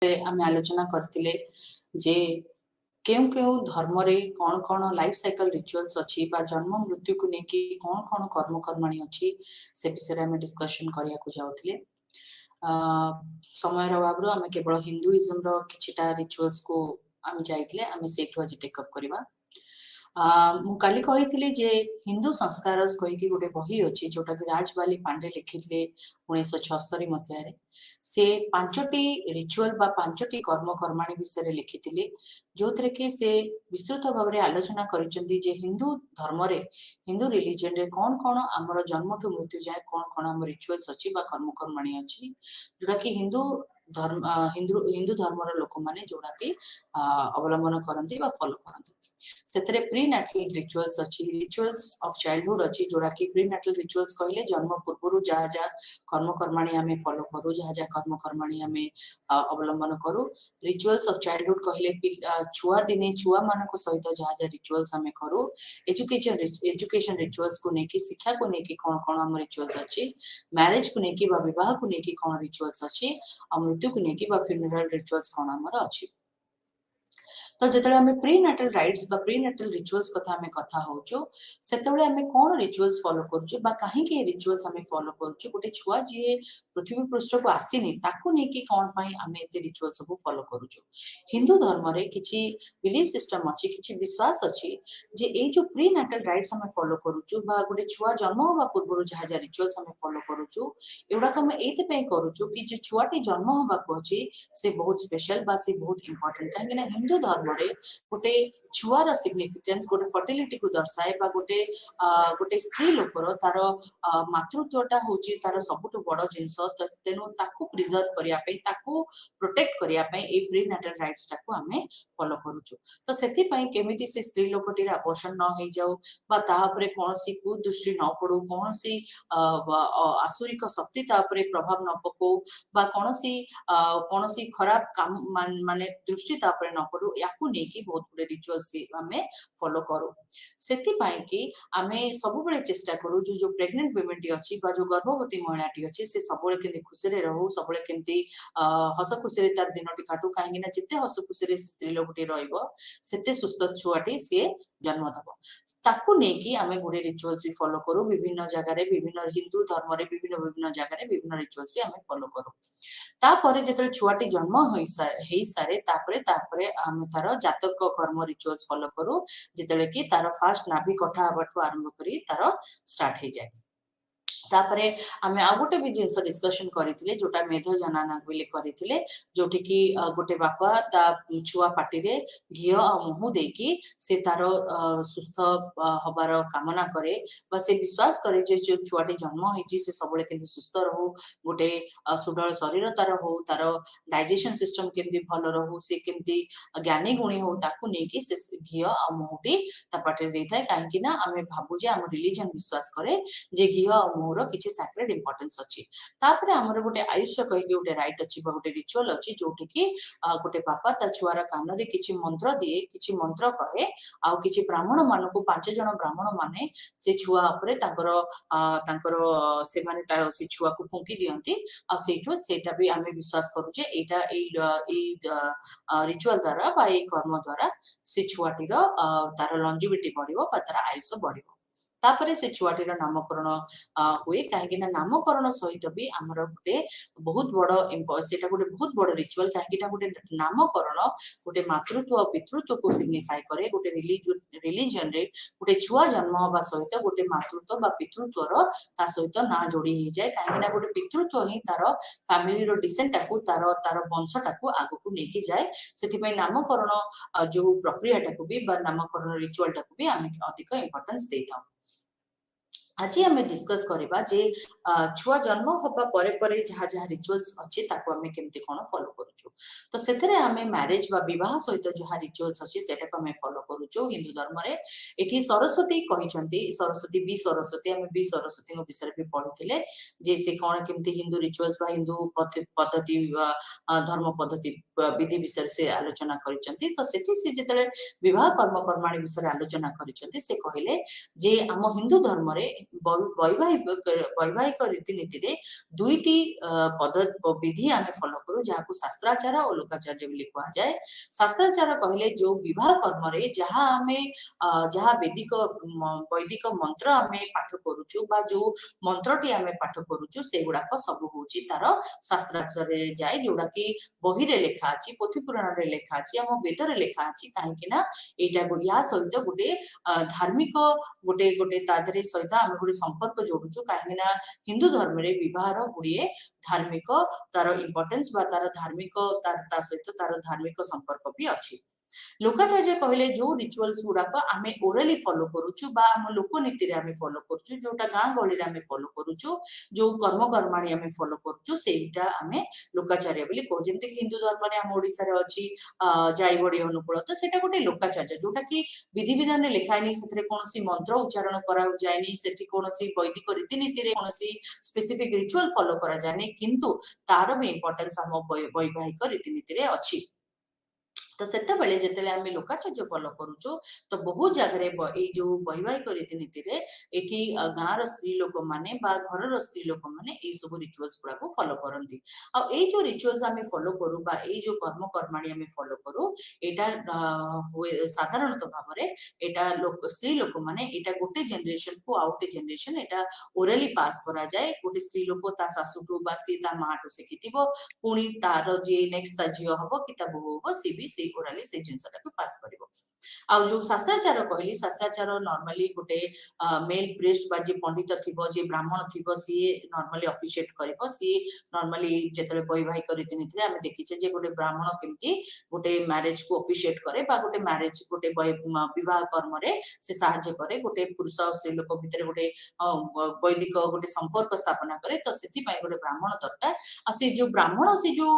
आमे आलोचना करथिले जे केउ केउ धर्म रे कौन लाइफ साइकिल रिचुअल्स अछि बा जन्म मृत्यु को नेकी कौन कर्म कर्माणी अछि से विषय रे आमे डिस्कशन करिया को जाउथिले समय अभाव आमे केवल हिंदुइज्म रो किछिटा रिचुअल्स को आमे जाइथिले आमे सेठो आज टेकअप करिवा मु काली कहिथिली जे हिंदू संस्कारस कहिकी गोटे बही अछि जोटा कि राजबाली पांडे लिखिथिले 1976 मसिया रे से पांचटी रिचुअल बा पांचटी कर्म कर्माणी विषय रे लिखिथिले जोथरे कि से विस्तृत भाव रे आलोचना करिसंती जे हिंदू धर्म रे हिंदू रिलीजन रे कौन हमर जन्म ठु मृत्यु जाय कौन हम रिचुअल्स अछि बा कर्म कर्माणी अछि जोटा कि हिंदू धर्म हिंदू धर्म रो लोक माने जोटा कि अवलंबन करंती बा फॉलो करंती सेतरे प्री नैटल रिचुअल्स अछि रिचुअल्स ऑफ चाइल्डहुड अछि जोड़ा कि प्री नैटल रिचुअल्स कहले जन्म पूर्व जा जा कर्म कर्माणी हमें फॉलो करू जा कर्म कर्माणी हमें अवलंबन करू रिचुअल्स ऑफ चाइल्डहुड कहले छुआ दिने छुआ मानको सहित जा रिचुअल्स हमें करू एजुकेशन रिचुअल्स को नेकी शिक्षा को नेकी कौन हम रिचुअल्स अछि मैरिज को नेकी बा विवाह को नेकी कौन रिचुअल्स अछि और मृत्यु को नेकी बा फ्यूनरल रिचुअल्स कौन हमर अछि तो जेतले हमें प्री नैटल राइट्स बा प्री नैटल रिचुअल्स कथा हमें कथा होचो सेतले हमें कोन रिचुअल्स फॉलो करछु बा काहे के रिचुअल्स हमें फॉलो करछु गोटे छुआ जे पृथ्वी पृष्ठ को आसीनी ताकू ने कि कोन पई हमें एते रिचुअल्स सब फॉलो करछु हिंदू धर्म रे किछि बिलीफ सिस्टम अछि किछि विश्वास अछि जे ए जो प्री नैटल राइट्स हमें फॉलो करछु बा गोटे छुआ जन्म होबा पूर्व जा रिचुअल्स हमें फॉलो करछु एउडा हम एते पे करछु कि जे छुआटी जन्म होबा को अछि से बहुत स्पेशल बा से बहुत इंपोर्टेंट काहे ना हिंदू धर्म रे गोटे छुआर सिग्निफिकेंस गोटे फर्टिलिटी को दर्शाए बा गोटे स्त्री लोकर तार मातृत्वटा होची तार सबुठ बड़ जिंस तेनु ताकू प्रिजर्व करिया पे ताकू प्रोटेक्ट करिया पे ए प्री नैटल राइट्स ताकू हमें फॉलो करूछु तो सेति पई केमिति से स्त्री लोकटी रे अबॉर्शन न होई जाऊ बा ता ऊपर कोनसी कुदृष्टि न पड़ू कोनसी आसुरिक शक्ति ता ऊपर प्रभाव न पको बा कोनसी खराब काम माने दृष्टि ता ऊपर न पड़ू याकू नेकी बहुत गुडे रिचुअल्स हमें फॉलो करू सेति पई कि हमें सब बेले चेष्टा करू जो प्रेग्नेंट वुमेन टी अछि बा जो गर्भवती महिला टी अछि से सब बेले केमती खुशी रे रहू सब बेले केमती हस खुशी रे तार दिनटी काटू काहेकि ना जिते हस खुशी रे स्त्री लोकटी रहइबो सेते सुस्थ छुआटी से जन्म दबो ताकू नेकी हमें गुडे रिचुअल्स भी फॉलो करू विभिन्न जगह रे विभिन्न हिंदू धर्म रे विभिन्न जगह रे विभिन्न रिचुअल्स भी हमें फॉलो करू तापरे जेतले छुआटी जन्म होई सारे तापरे हम तार जातक कर्म रिचुअल्स फॉलो करू जेतले कि तार फर्स्ट नाभि कथा हबठू आरंभ करी तार स्टार्ट हे जाय तापरे आमे आ गोटे भी जिंस डिस्कशन करिथिले जोटा मेध जनाना बिले करिथिले जोठी कि गोटे बापा ता छुआ पाटी रे घियो आ मुहु देकी से तार सुस्थ हबार कामना करे बा से विश्वास करे जे जो छुआटी जन्म होईची से सबले केंति सुस्थ रहू गोटे सुडल शरीर तार हो तार डाइजेशन सिस्टम केंति भलो रहू से केंति ज्ञानी गुणी हो ताकू नेकी से घियो आ मुहुटी ता पाटी देथाय काहे कि ना आमे भाबु जे हम रिलीजन विश्वास करे जे घियो आ मुहुर किछि सैक्रेड इंपोर्टेंस अछि तापरे हमर गोटे आयुष्य कहि गोटे राइट अछि बा गोटे रिचुअल अछि जोठी कि गोटे बापा ता छुआर कान रे किछि मंत्र दिए किछि मंत्र कहे आ किछि ब्राह्मण मानको पांच जण ब्राह्मण माने से छुआ ऊपर तांकर से माने ता से छुआ को फुंकी दियंती आ सेठो सेटा भी हमें विश्वास करू जे एटा ए रिचुअल द्वारा बा ए कर्म द्वारा से छुआटीर तार लॉन्जिविटी बढ़िबो बा तार आयुष्य बढ़िबो तापरे से छुआटीर नामकरण हुए काहे ना नामकरण सहित भी हमर गोटे बहुत बड़ सेटा गोटे बहुत बड़ रिचुअल काहे गोटे नामकरण गोटे मातृत्व और पितृत्व को सिग्निफाई करे गोटे रिलीजन रे गोटे छुआ जन्म होबा सहित गोटे मातृत्व बा पितृत्व रो ता सहित ना जोड़ी हे जाय काहे ना गोटे पितृत्व ही तार फैमिली रो डिसेंट टाकू तार वंश टाकू आगु को नेकी जाय सेति पई नामकरण जो प्रक्रिया टाकू भी बा नामकरण रिचुअल टाकू भी हम अधिक इंपोर्टेंस देता आज हमें डिस्कस करबा जे छुआ जन्म होबा परे परे जहा जहा रिचुअल्स अछि ताको हमें केमते कोन फॉलो करूछु तो सेथरे हमें मैरिज बा विवाह सहित जहा रिचुअल्स अछि सेटा को हमें फॉलो करूछु हिंदू धर्म रे एठी सरस्वती कहिसंती सरस्वती हमें बी सरस्वती को विषय भी पढिथिले जे से कोन केमते हिंदू रिचुअल्स बा हिंदू पद्धति धर्म पद्धति विधि विषय से आलोचना करिसंती तो सेठी से जेतले विवाह कर्म कर्माणी विषय आलोचना करिसंती से कहिले जे हम हिंदू धर्म रे वैवाहिक रीतिनीति रे दुईटी विधि आमे फॉलो करू जहां शास्त्राचार और लोकाचार्य बोली कहा जाए। शास्त्राचार कहले जो विवाह कर्म रे जहां आमे जहां वैदिक मंत्र आमे पाठ करूछु बा जो मंत्रटी आमे पाठ करूछु सेगुड़ाक सब होची तार शास्त्राचार रे जाए जोड़ा कि बही रे लेखा अछि पोथी पुराण रे लेखा अछि हम वेद रे लेखा अछि काहेकि ना एटा गुडिया सहित गुटे धार्मिक गोटे गोटे तादरे सहित आमे गुटे संपर्क जोडुछु काहेकि ना हिंदू धर्म रे विवाह गुड़िए धार्मिक तार इंपोर्टेंस बा तार धार्मिक ता सहित तार धार्मिक संपर्क भी अछि। लोकाचार्य कहले जो रिचुअल्स गुड़ाक आमे ओरली फॉलो करूछु बा हम लोकनीति रे आमे फॉलो करूछु जोटा गां गळी रे आमे फॉलो करूछु जो कर्म कर्माणी आमे फॉलो करूछु सेटा आमे लोकाचार्य बोली कहू जेमते कि हिंदू धर्म रे हम ओडिसा रे अछि जाई बडी अनुकूल तो सेटा गोटे लोकाचार्य जोटा कि विधि विधान रे लिखाइनी सेथरे कोनोसी मंत्र उच्चारण करा जायनी सेठी कोनोसी वैदिक रीतिनीति रे कोनोसी स्पेसिफिक रिचुअल फॉलो करा जायनी किंतु तार भी इंपोर्टेंस हम वैवाहिक रीतिनीति रे अछि। तो सेते बेले जेतेले आमे लोकाचार्य फॉलो करूछु तो बहुत जगह ए जो वैवाहिक रीतिनीति रे एठी गाँर स्त्री लोक माने बा घर स्त्री लोक माने ए सब रिचुअल्स गुड़ा को फॉलो करंती आ ए जो रिचुअल्स आमे फॉलो करू बा ए जो कर्म कर्माणी आमे फॉलो करू एटा साधारणतः भाव रे एटा लोक स्त्री लोक माने एटा गोटे जनरेशन को आउटे जनरेशन एटा ओरली पास करा जाए गोटे स्त्री लोक ता सासुटू बा सी ता माटू सिखितिबो पुणी तार जे नेक्स्ट ता झियो हबो कि ता बोहू हबो सी भी से ओरली से जिंसटा को पास करिवो। आ जो शास्त्राचार कहली शास्त्राचार नॉर्मली गोटे मेल प्रिस्ट बा जे पंडित थिबो जे ब्राह्मण थिबो सी नॉर्मली ऑफिशिएट करिवो सी नॉर्मली जेतले वैवाहिक रीतिनीति रे आमे देखिचे जे गोटे ब्राह्मण केमती गोटे मैरिज को ऑफिशिएट करे बा गोटे मैरिज गोटे विवाह कर्म रे से सहाय्य करे गोटे पुरुष और स्त्री लोक भितर गोटे वैदिक गोटे संपर्क स्थापना करे तो सेति पय गोटे ब्राह्मण दरकार आ से जो ब्राह्मण से जो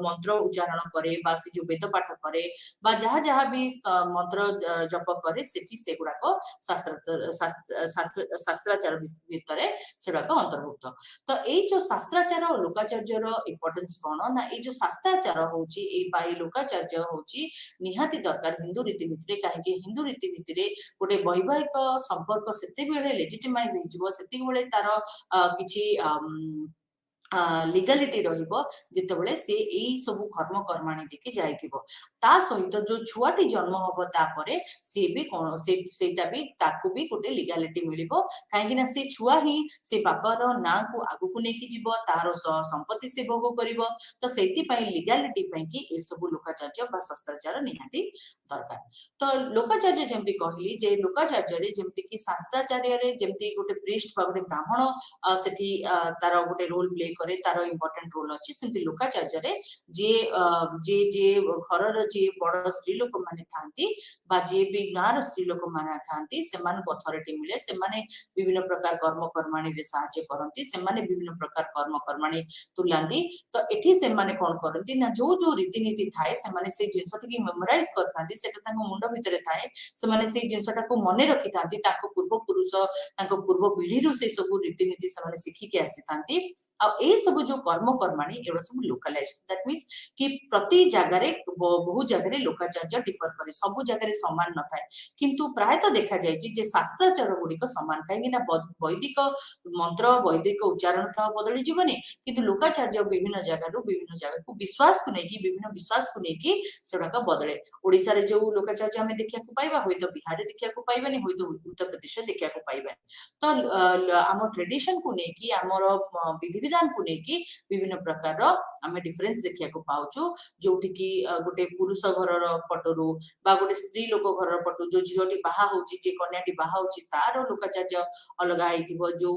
मंत्र उच्चारण करे बा से जो वेद पाठ करे बा जहाँ जहाँ भी मंत्र जप करे सेठी सेगुड़ाक शास्त्राचार भितर सेगुड़ाक अंतर्भुक्त। तो ये जो शास्त्राचार और लोकाचार्यर इंपोर्टेंस कौन ना ये जो शास्त्राचार होची ए बाई लोकाचार्य होची निहाती दरकार हिंदू रीतिनीति रे काहे हिंदू रीतिनीति रे गोटे वैवाहिक संपर्क सेते बेले लेजिटिमाइज हिजबो सेति बेले तार किछि लीगलिटी रहिबो जेतेबेले से एई सब कर्म कर्माणी देखि जाइथिबो ता सहित जो छुआटी जन्म हबो तापरे से भी कोन सेटा भी ताकू भी गोटे लीगलिटी मिलिबो काहेकि ना से छुआ ही से बापर ना को आगु को नेकी जिवो तार संपत्ति से भोग करिवो तो सेति पई लीगलिटी पई कि ए सब लोकाचार्य बा शास्त्राचार निहाती दरकार। तो लोकाचार्य जेमति कहली जे लोकाचार्य रे जेमति कि शास्त्राचार्य रे जेमति गोटे प्रीस्ट बा गोटे ब्राह्मण सेठी तार गोटे रोल प्ले करे तार इंपोर्टेंट रोल अछि सेमति लोकाचार्य रे जे जे जे घर जे बड़ स्त्री लोक माने थांती बा जे भी गाँर स्त्री लोक माने थांती सेमान को अथॉरिटी मिले सेमाने विभिन्न प्रकार कर्म कर्माणी रे सहायता करंती सेमाने विभिन्न प्रकार कर्म कर्माणी तुलांती तो एठी सेमाने कोन करंती ना जो जो रीतिनीति थाए सेमाने से जिंसटा की मेमोराइज करथांती सेटा तांको मुंड भितरे थाए सेमाने से जिंसटा को मने रखिथांती ताको पूर्व पुरुष तांको पूर्व पीढ़ी रो से सब रीतिनीति सेमाने सिखि के आसीथांती आ ए सब जो कर्म कर्माणी एवं सब लोकलाइज्ड दैट मींस कि प्रति जगह बहुत जगह लोकाचार्य डिफर करे सब जगह समान न थाए किंतु प्रायतः देखा जाय जे शास्त्राचार गुड़िक समान कहीं वैदिक मंत्र वैदिक उच्चारण था बदली जीवनी किंतु लोकाचार्य विभिन्न जगह को विश्वास को लेकिन विभिन्न विश्वास को लेकिन सेगुड़ाक बदले ओडिशा रे जो लोकाचार्य आमे देखिया को पाइबा होय तो बिहार रे देखिया को पाइबानी होय तो उत्तर प्रदेश रे देखिया को पाइबानी तो आम ट्रेडिशन को लेकिन आमर विधि विधान को लेकिन विभिन्न प्रकार आमे डिफरेंस देखिया को पाउछु जोठी की गोटे पुरुष घर पटरु बा गोटे स्त्री लोक घर पटु जो झियोटी बाहा होची जे कन्याटी बाहा होची तार लोकाचार्य अलगा हेतिबो जो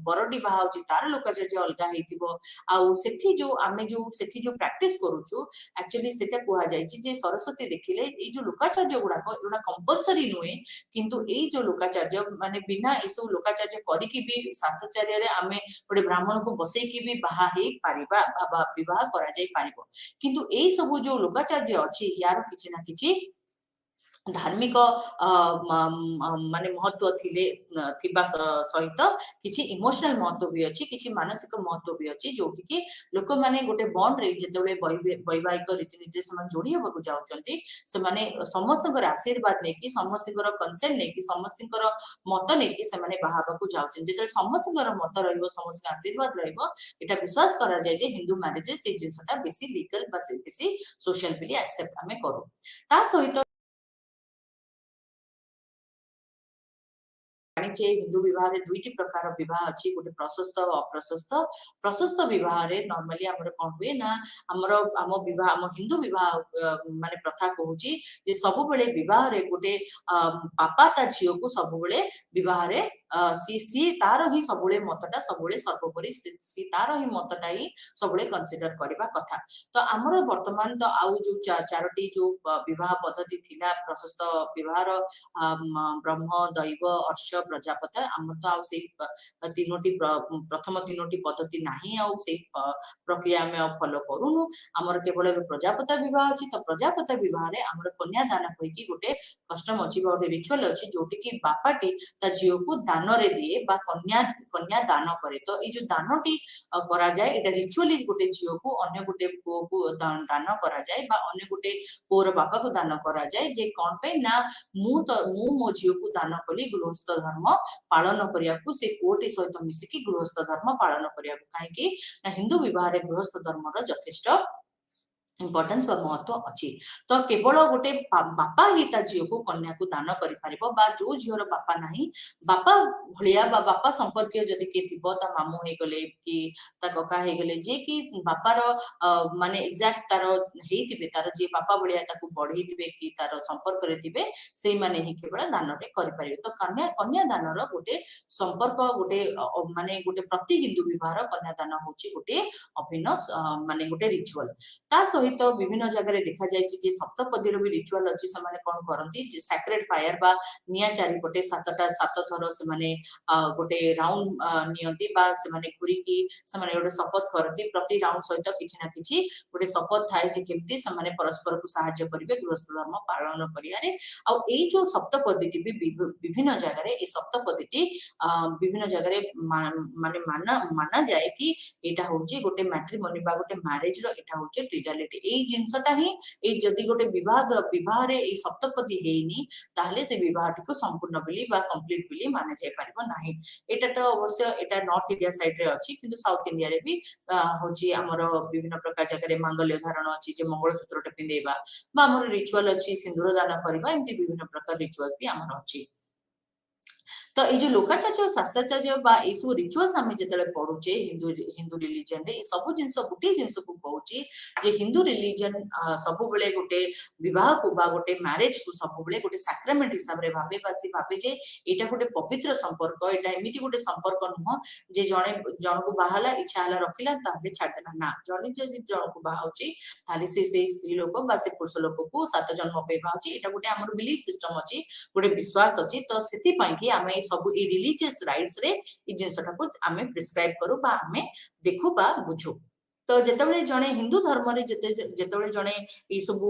बरटी बाहा होची तार लोकाचार्य अलगा हेतिबो आ सेठी जो आमे जो सेठी जो प्रैक्टिस करूछु एक्चुअली सेटा कुहा जायछि जे सरस्वती देखिले ए जो लोकाचार्य गुडाको एडा कंपलसरी नुए किंतु ए जो लोकाचार्य माने बिना ए सब लोकाचार्य करी की भी शास्त्राचार्य रे आमे गोटे ब्राह्मण को बसई की भी बाहा हे पारिबा बा विवाह करा जाय पारिबो किंतु ए सब जो लोकाचार्य अछि यार किछि ना किछि धार्मिक माने महत्व सहित किसी इमोशनल महत्व भी अच्छी किसी मानसिक महत्व भी अच्छी जो कि लोक माने गोटे बॉन्ड रे जेतेबेले वैवाहिक रीतिनीति से जोड़ी होगा जाउछंती से माने समस्तकर आशीर्वाद ने कि समस्तकर कंसेंट ने कि समस्तकर मत ने कि से माने बाहाबा को जाउछन जेते समस्तकर मत रहइबो समस्त आशीर्वाद रहइबो एटा विश्वास करा जाय जे हिंदू मैरिज से जिंसटा बेसी लीगल बा बेसी सोशल बिली एक्सेप्ट हमें करू ता सहित जानिचे हिंदू विवाह रे दुईटी प्रकार विवाह अच्छी गोटे प्रशस्त और अप्रशस्त प्रशस्त विवाह रे नॉर्मली हमर कोन हुए ना हमर हम विवाह हम हिंदू विवाह माने प्रथा कहूची जे सब बेले विवाह रे गोटे पापा ता झियो को सब बेले विवाह रे सी सी तार ही सब बेले मतटा सब बेले सर्वोपरि सी तार ही मतटा ही सब बेले कंसीडर करबा कथा तो हमर वर्तमान तो आउ जो चारोटी जो विवाह पद्धति थिला प्रशस्त विवाह रो ब्रह्म दैव अर्ष प्रजापत आमर तो आउ तीनोटी प्रथम तीनोटी पद्धति नाही आउ प्रक्रिया आम फॉलो करूनु आमर केवल प्रजापत विवाह अच्छी तो प्रजापत विवाह रे आमर कन्या दान कहीकि गोटे कस्टम अच्छी गोटे रिचुअल अच्छी जोटी कि बापाटी ता झील को दान रे दिए बा कन्या कन्या दान करे तो ये जो दानटी करा जाए एटा रिचुअली गोटे झील को अन्य गोटे पुओ को दान करा जाए बा अन्य गोटे पुओर बापा को दान करा जाए जे कौन पे ना मु मो झील को दान कली गृहस्थ धर्म पालन करिया को से कोटी सहित मिसिकी गृहस्थ धर्म पालन करिया को काहे कि ना हिंदू विवाह रे गृहस्थ धर्म रो यथेष्ट इम्पोर्टेंस बा महत्व अच्छी तो केवल गोटे बापा ही ता झील को कन्या को दान करि परिबो बा जो झीवर बापा नाही बापा भलिया बा बापा संपर्क जदि के थिबो ता मामू हे गले कि ता कका हे गले जे कि बापार माने एग्जैक्ट तार हेतिबे तार जे बापा भलिया ताको बढ़ेइतिबे कि तार संपर्क रे थिबे सेई माने ही केवल दान रे करि परिबे तो कन्या कन्या दान रो गोटे संपर्क गोटे माने गोटे प्रति हिंदू विवाह रो कन्या दान होची गोटे अभिन्न माने गोटे रिचुअल ता सहित विभिन्न जगह देखा जाए सप्तपदी भी रिचुअल अच्छी से कौन करती सैक्रेड फायर बा निया चारिपटे सात थर से गोटे राउंड नियंती बा से घूरिकी से गोटे शपथ करती प्रति राउंड सहित किसी ना कि गोटे शपथ थाए केमती से परस्पर को साहाय्य करेंगे गृहस्थ धर्म पालन करियारे जो सप्तपदी भी विभिन्न जगह ये सप्तपदी विभिन्न जगह माने माना जाए कि एटा होची गोटे मैट्रिमोनी बा गोटे मैरिज रो एटा होची लीगलिटी एई जिंसटा ही एई जदी गोटे विवाह रे एई सप्तपदी हेइनी ताहले से विवाहटी को संपूर्ण बिली बा कंप्लीट बिली माना जाय परिबो नाही एटा तो अवश्य एटा नॉर्थ इंडिया साइड रे अछि किंतु साउथ इंडिया रे भी होची हमर विभिन्न प्रकार जगह रे मांगल्य धारण अछि जे मंगलसूत्र टे पिंदेबा बा हमर रिचुअल अछि सिंदूर दान करबा एमति विभिन्न प्रकार रिचुअल भी हमर अछि तो ये जो लोकाचार्य और शास्त्राचार्य बा ये सब रिचुअल्स आम जो पढ़ुचे हिंदू हिंदू रिलीजन रे सब जिनस गोटे जिनस को कहूँ जे हिंदू रिलीजन सब बेले गोटे विवाह को बा गोटे मैरिज को सब बेले गोटे सैक्रामेंट हिसाब रे भाबे बा सी भाबे जे एटा गोटे पवित्र संपर्क एटा एमिति गोटे संपर्क नुह जे जने जन को बाहाला इच्छा हला रखिला ताबे छाड़ देला ना जने जे जन को बाहाउची ताले से स्त्री लोक बा से पुरुष लोक को सात जन्म पे बाहाउची एटा गोटे हमर बिलीफ सिस्टम अछि गोटे विश्वास अछि तो सेति पई कि आमे सब ए रिलीजियस राइट्स रे ई जिंसटा को आमे प्रिस्क्राइब करू बा आमे देखु बा बुझू तो जेतेबेले जने हिंदू धर्म रे जेतेबेले जने ई सब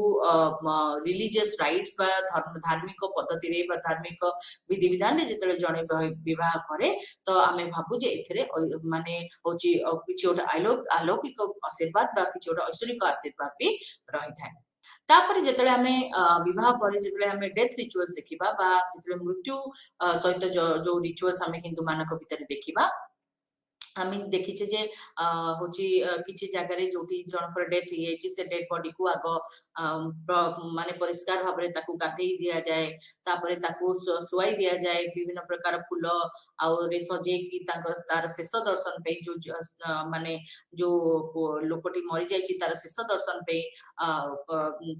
रिलीजियस राइट्स बा धार्मिक पद्धति रे बा धार्मिक विधि विधान रे जेतेबेले जने विवाह करे तो आमे भाबु जे एथरे माने होची किछि ओटा अलौकिक आशीर्वाद बा किछि ओटा ऐश्वरिक आशीर्वाद भी रही थाए तापर जेतेले हमें विवाह पर जेतेले हमें डेथ रिचुअल्स देखिबा बा जेतेले मृत्यु सहित जो रिचुअल्स हमें हिंदू मानक भितर देखिबा आम देखीचे जे होची किछि जगह रे जोटी जनकर डेथ हो जाइछि से डेड बॉडी को आग माने परिष्कार भाबरे ताकू गाधेई दिया जाए तापरे ताकू सुआई दिया जाए विभिन्न प्रकार फूल आउ रे सजे की तार शेष दर्शन पे जो माने जो लोकटी मरि जाइछि तार शेष दर्शन पे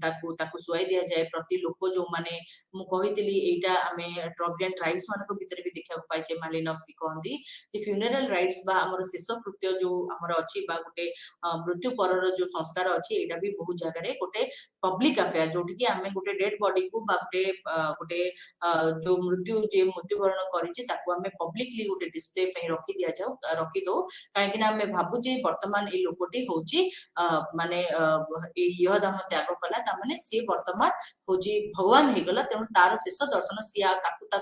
ताकू सुआई दिया जाए प्रति लोक जो माने मु कहितली एटा आमे ट्रबियन ट्राइब्स मानको भितर भी देखा पाइछे मालिनोव्स्की कहंदी फ्यूनरल राइट्स बा आमर शेष कृत्य जो आमर अच्छी गोटे मृत्यु पर जो संस्कार अच्छी एटा भी बहुत जगह गोटे पब्लिक अफेयर जोटि कि आमे गोटे डेड बॉडी को गोटे गोटे जो मृत्युवरण करें पब्लिकली गोटे डिस्प्ले रखी दि जाऊ रखी दो कहीं आम भावुचे बर्तमान ये लोकटी हूँ माने यह दाम त्याग कला माने सी बर्तमान हूँ भगवान हो गला तेणु तार शेष दर्शन सी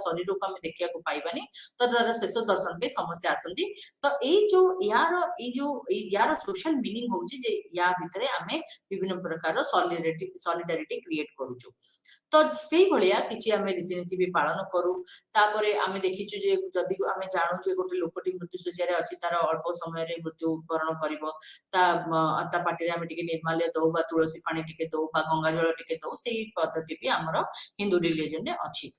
शरीर को आम देखा पाइबानी तो तार शेष दर्शन पे समस्या आसती तो यार सोशल मीनिंग हूँ या भितर आम विभिन्न प्रकार सॉलिडारिटी क्रिएट करूचु तो से भाया किसी आम रीतिनीति भी पालन करूँ तापर आम देखीचु जे जदि आम जानूचे गोटे लोकटी मृत्युशैया अच्छी तार अल्प समय मृत्युवरण कर पार्टी आम टे निर्माल्य दौ बा तुलसी पानी टे दौ बा गंगा जल टे दौ से पद्धति भी आमर हिंदू रिलीजन रे अच्छी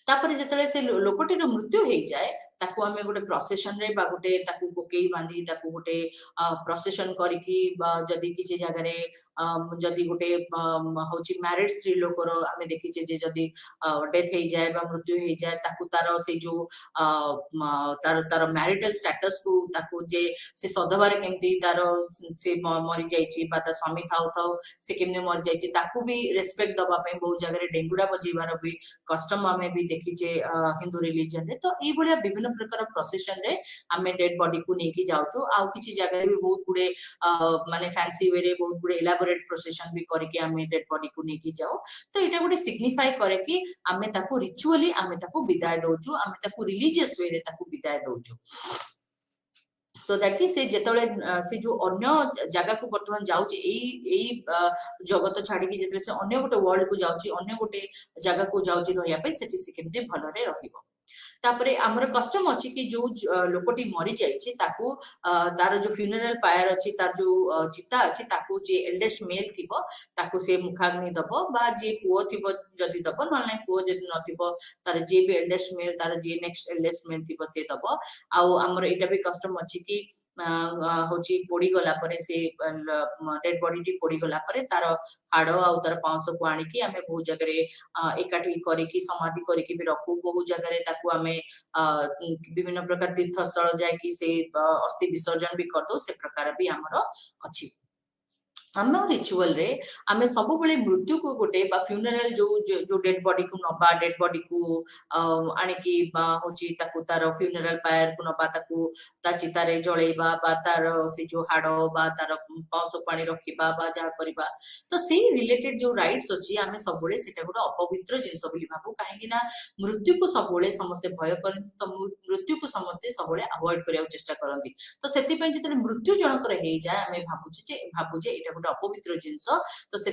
तापर जिते से लोकटीर मृत्यु हो जाए ताकू आमे गोटे प्रोसेशन रे बा गोटे ताकू कोकेई बांधी ताकू गोटे प्रोसेशन करिकी जदि किसी जगह रे जदि गोटे होची मैरिड स्त्री लोकर आमे देखिचे जे जदि डेथ हो जाए बा मृत्यु हो जाए ताकू तार से जो तार तार मैरिटल स्टेटस को ताकू जे से सधबार केमती तार से मरि जाइछि बा ता स्वामी थाउ थाउ से केमने मरि जाइछि ताकू भी रेस्पेक्ट दबा पई बहुत जगह रे डेंगुरा बजेबार भी कस्टम आमे भी देखिचे हिंदू रिलीजन रे तो ए भलिया विभिन्न प्रकार प्रोसेशन रे आमे डेड बॉडी को नेकी जाउछु आउ किछि जगह रे भी बहुत गुडे माने फैंसी वे रे बहुत गुडे एलाबोरेट प्रोसेशन भी करके आमे डेड बॉडी को नेकी जाउ तो एटा गुडे सिग्निफाई करे कि आमे ताकू रिचुअली आमे ताकू विदाय दउछु आमे ताकू रिलीजियस वे रे ताकू विदाय दउछु सो दैट कि से जेतले से जो अन्य जगह को वर्तमान जाउची एई जगत छाड़ी कि जेतले से अन्य गोटे वर्ल्ड को जाउची अन्य गोटे जगह को जाउची रहिया पे सेठी से केमते भलरे रहिबो तापरे आमर कस्टम अच्छी कि जो लोकटी मरी जाइए ताकू तार जो फ्यूनरल पायर अच्छी तार जो चिता अच्छी ताकू जे एल्डेस्ट मेल थिबो ताकू से मुखाग्नि दबो बा जे पुओ थिबो जदि दबो न नै पुओ जदि नथिबो तार जे भी एल्डेस्ट मेल तार जे नेक्स्ट एल्डेस्ट मेल थिबो से दबो आउ आमर एटा भी कस्टम अच्छी कि होची पोड़ी गला परे से डेड बॉडी टी पोड़ी गला परे तार हाड़ आ तार पांस को आनिकी आमे बहुत जगह एकाठी करिकी समाधि करिकी भी रखू बहुत जगह ताकू आमे विभिन्न प्रकार तीर्थस्थल जाकि से अस्थि विसर्जन भी कर दो से प्रकार भी आमर अच्छी आम रिचुअल रे आमे सब बेले मृत्यु को गोटे बा फ्यूनरल जो डेड बॉडी को नबा डेड बॉडी को आनिकी बा होची ताकू तार फ्यूनरल पायर को नबा ताकू ता चिता रे जळेबा बा तार से जो हाडो बा तार पाउस पानी रखिबा बा जा करबा तो से रिलेटेड जो राइट्स अछि आमे सब बेले सेटा गोटे अपवित्र जिंस बोली भाबू काहे कि ना मृत्यु को सब बेले समस्त भय करन तो मृत्यु को समस्त सब बेले अवॉइड करिया चेष्टा करंती तो सेति पय जते मृत्यु जनकर हे जाय आमे भाबू जे एटा अपवित्र जिनस तो से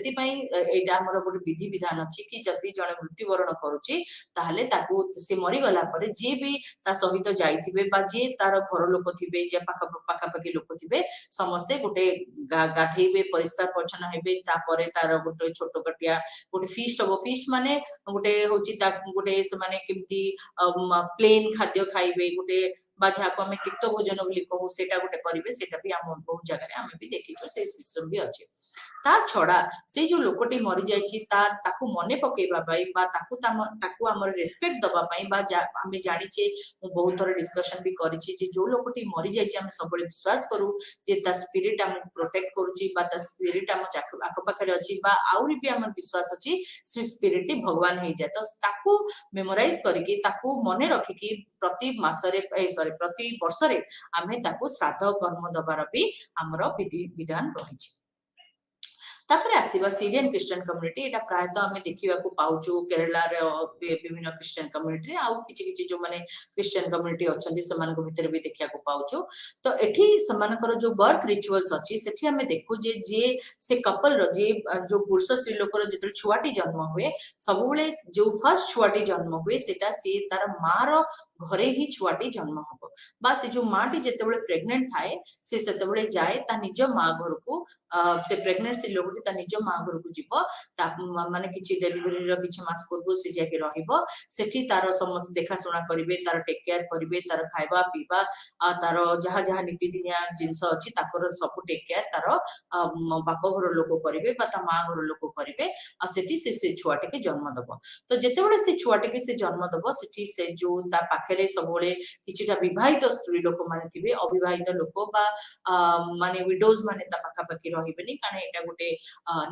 आमर गोटे विधि विधान अच्छी कि जदि जड़े मृत्युवरण करुच्ची ताहले ताकू से मरीगला जे भी ता सहित जाइथिबे बा जे तार घर लोक थिबे जे पाखापाखि लोक थिबे समस्ते गोटे गाधेबे परिष्कार परिच्छन्न हेबे तापरे तार गोटे छोट कटिया गोटे फीस्ट हबो फीस्ट माने गोटे होची ता गोटे से माने केमती प्लेन खाद्य खाइबे गोटे बा जहाँ आम तिक्त भोजन बोली कहू से गोटे करेंगे सेटा भी आम बहुत जगह आम भी देखीचु से सिस्टम भी अच्छे ता छड़ा से जो लोकटी मरी जाइए ताकू मने पकेबा पाई बा ताकू आमर रेस्पेक्ट दबा पाई बा आमे जानिचे मु बहुत थोड़ा डिस्कशन भी करिछि जे जो लोकटी मरी जाइए आमे सब विश्वास करू जे ता स्पिरिट आम प्रोटेक्ट करूची बा ता स्पिरिट आम आख पाखरे अछि बा आउरी भी आमर विश्वास अछि से स्पिरिट भगवान हे जाय तो ताकू मेमोराइज करके ताकू मने रखिकी प्रति मासरे सॉरी प्रति वर्ष रे आमे ताकू श्राद्ध कर्म दबार भी आमर विधि विधान रही तापरे आसीबा सीरियन क्रिश्चियन कम्युनिटी एटा प्रायतः आमे देखिबा को पाउचु केरला रे विभिन्न क्रिश्चियन कम्युनिटी रे आउ किछि किछि जो माने क्रिश्चियन कम्युनिटी अछंती समान को भीतर भी देखिया को पाउचु तो एठी समानकर जो बर्थ रिचुअल्स अछि सेठी आमे देखु जे से कपल रो जे जो पुरुष स्त्री लोकर जेतल छुआटी जन्म हुए सब बेले जो फर्स्ट छुआटी जन्म हुए सेटा से तार मार घरे ही छुआटी जन्म हबो बा से जो माटी जेतेबेले प्रेग्नेंट थाए से सेतेबेले जाए ता निज मां घर को से प्रेग्नेंट स्त्री लोकटी ता निज मां घर को जीव ता माने किछि डेलिवरी रो किछि मास पूर्व से जाके रहिबो सेठी तार समस्त देखा सुना करिवे तार टेक केयर करिवे तार खाइबा पीबा तार जहा जहा नीति दिनिया जिंस अछि ताकर सब टेक केयर तार बाप घर लोक करिवे बा ता मां घर लोक करिवे आ सेठी से छुआटी के जन्म दबो तो जेतेबेले से छुआटी के से जन्म दबो सेठी से जो ता पाखे सबले किछिटा विवाहित स्त्री लोक माने थिबे अविवाहित लोक बा माने विडोज माने ता पाखा पाखी रहिबेनी कारण एटा गोटे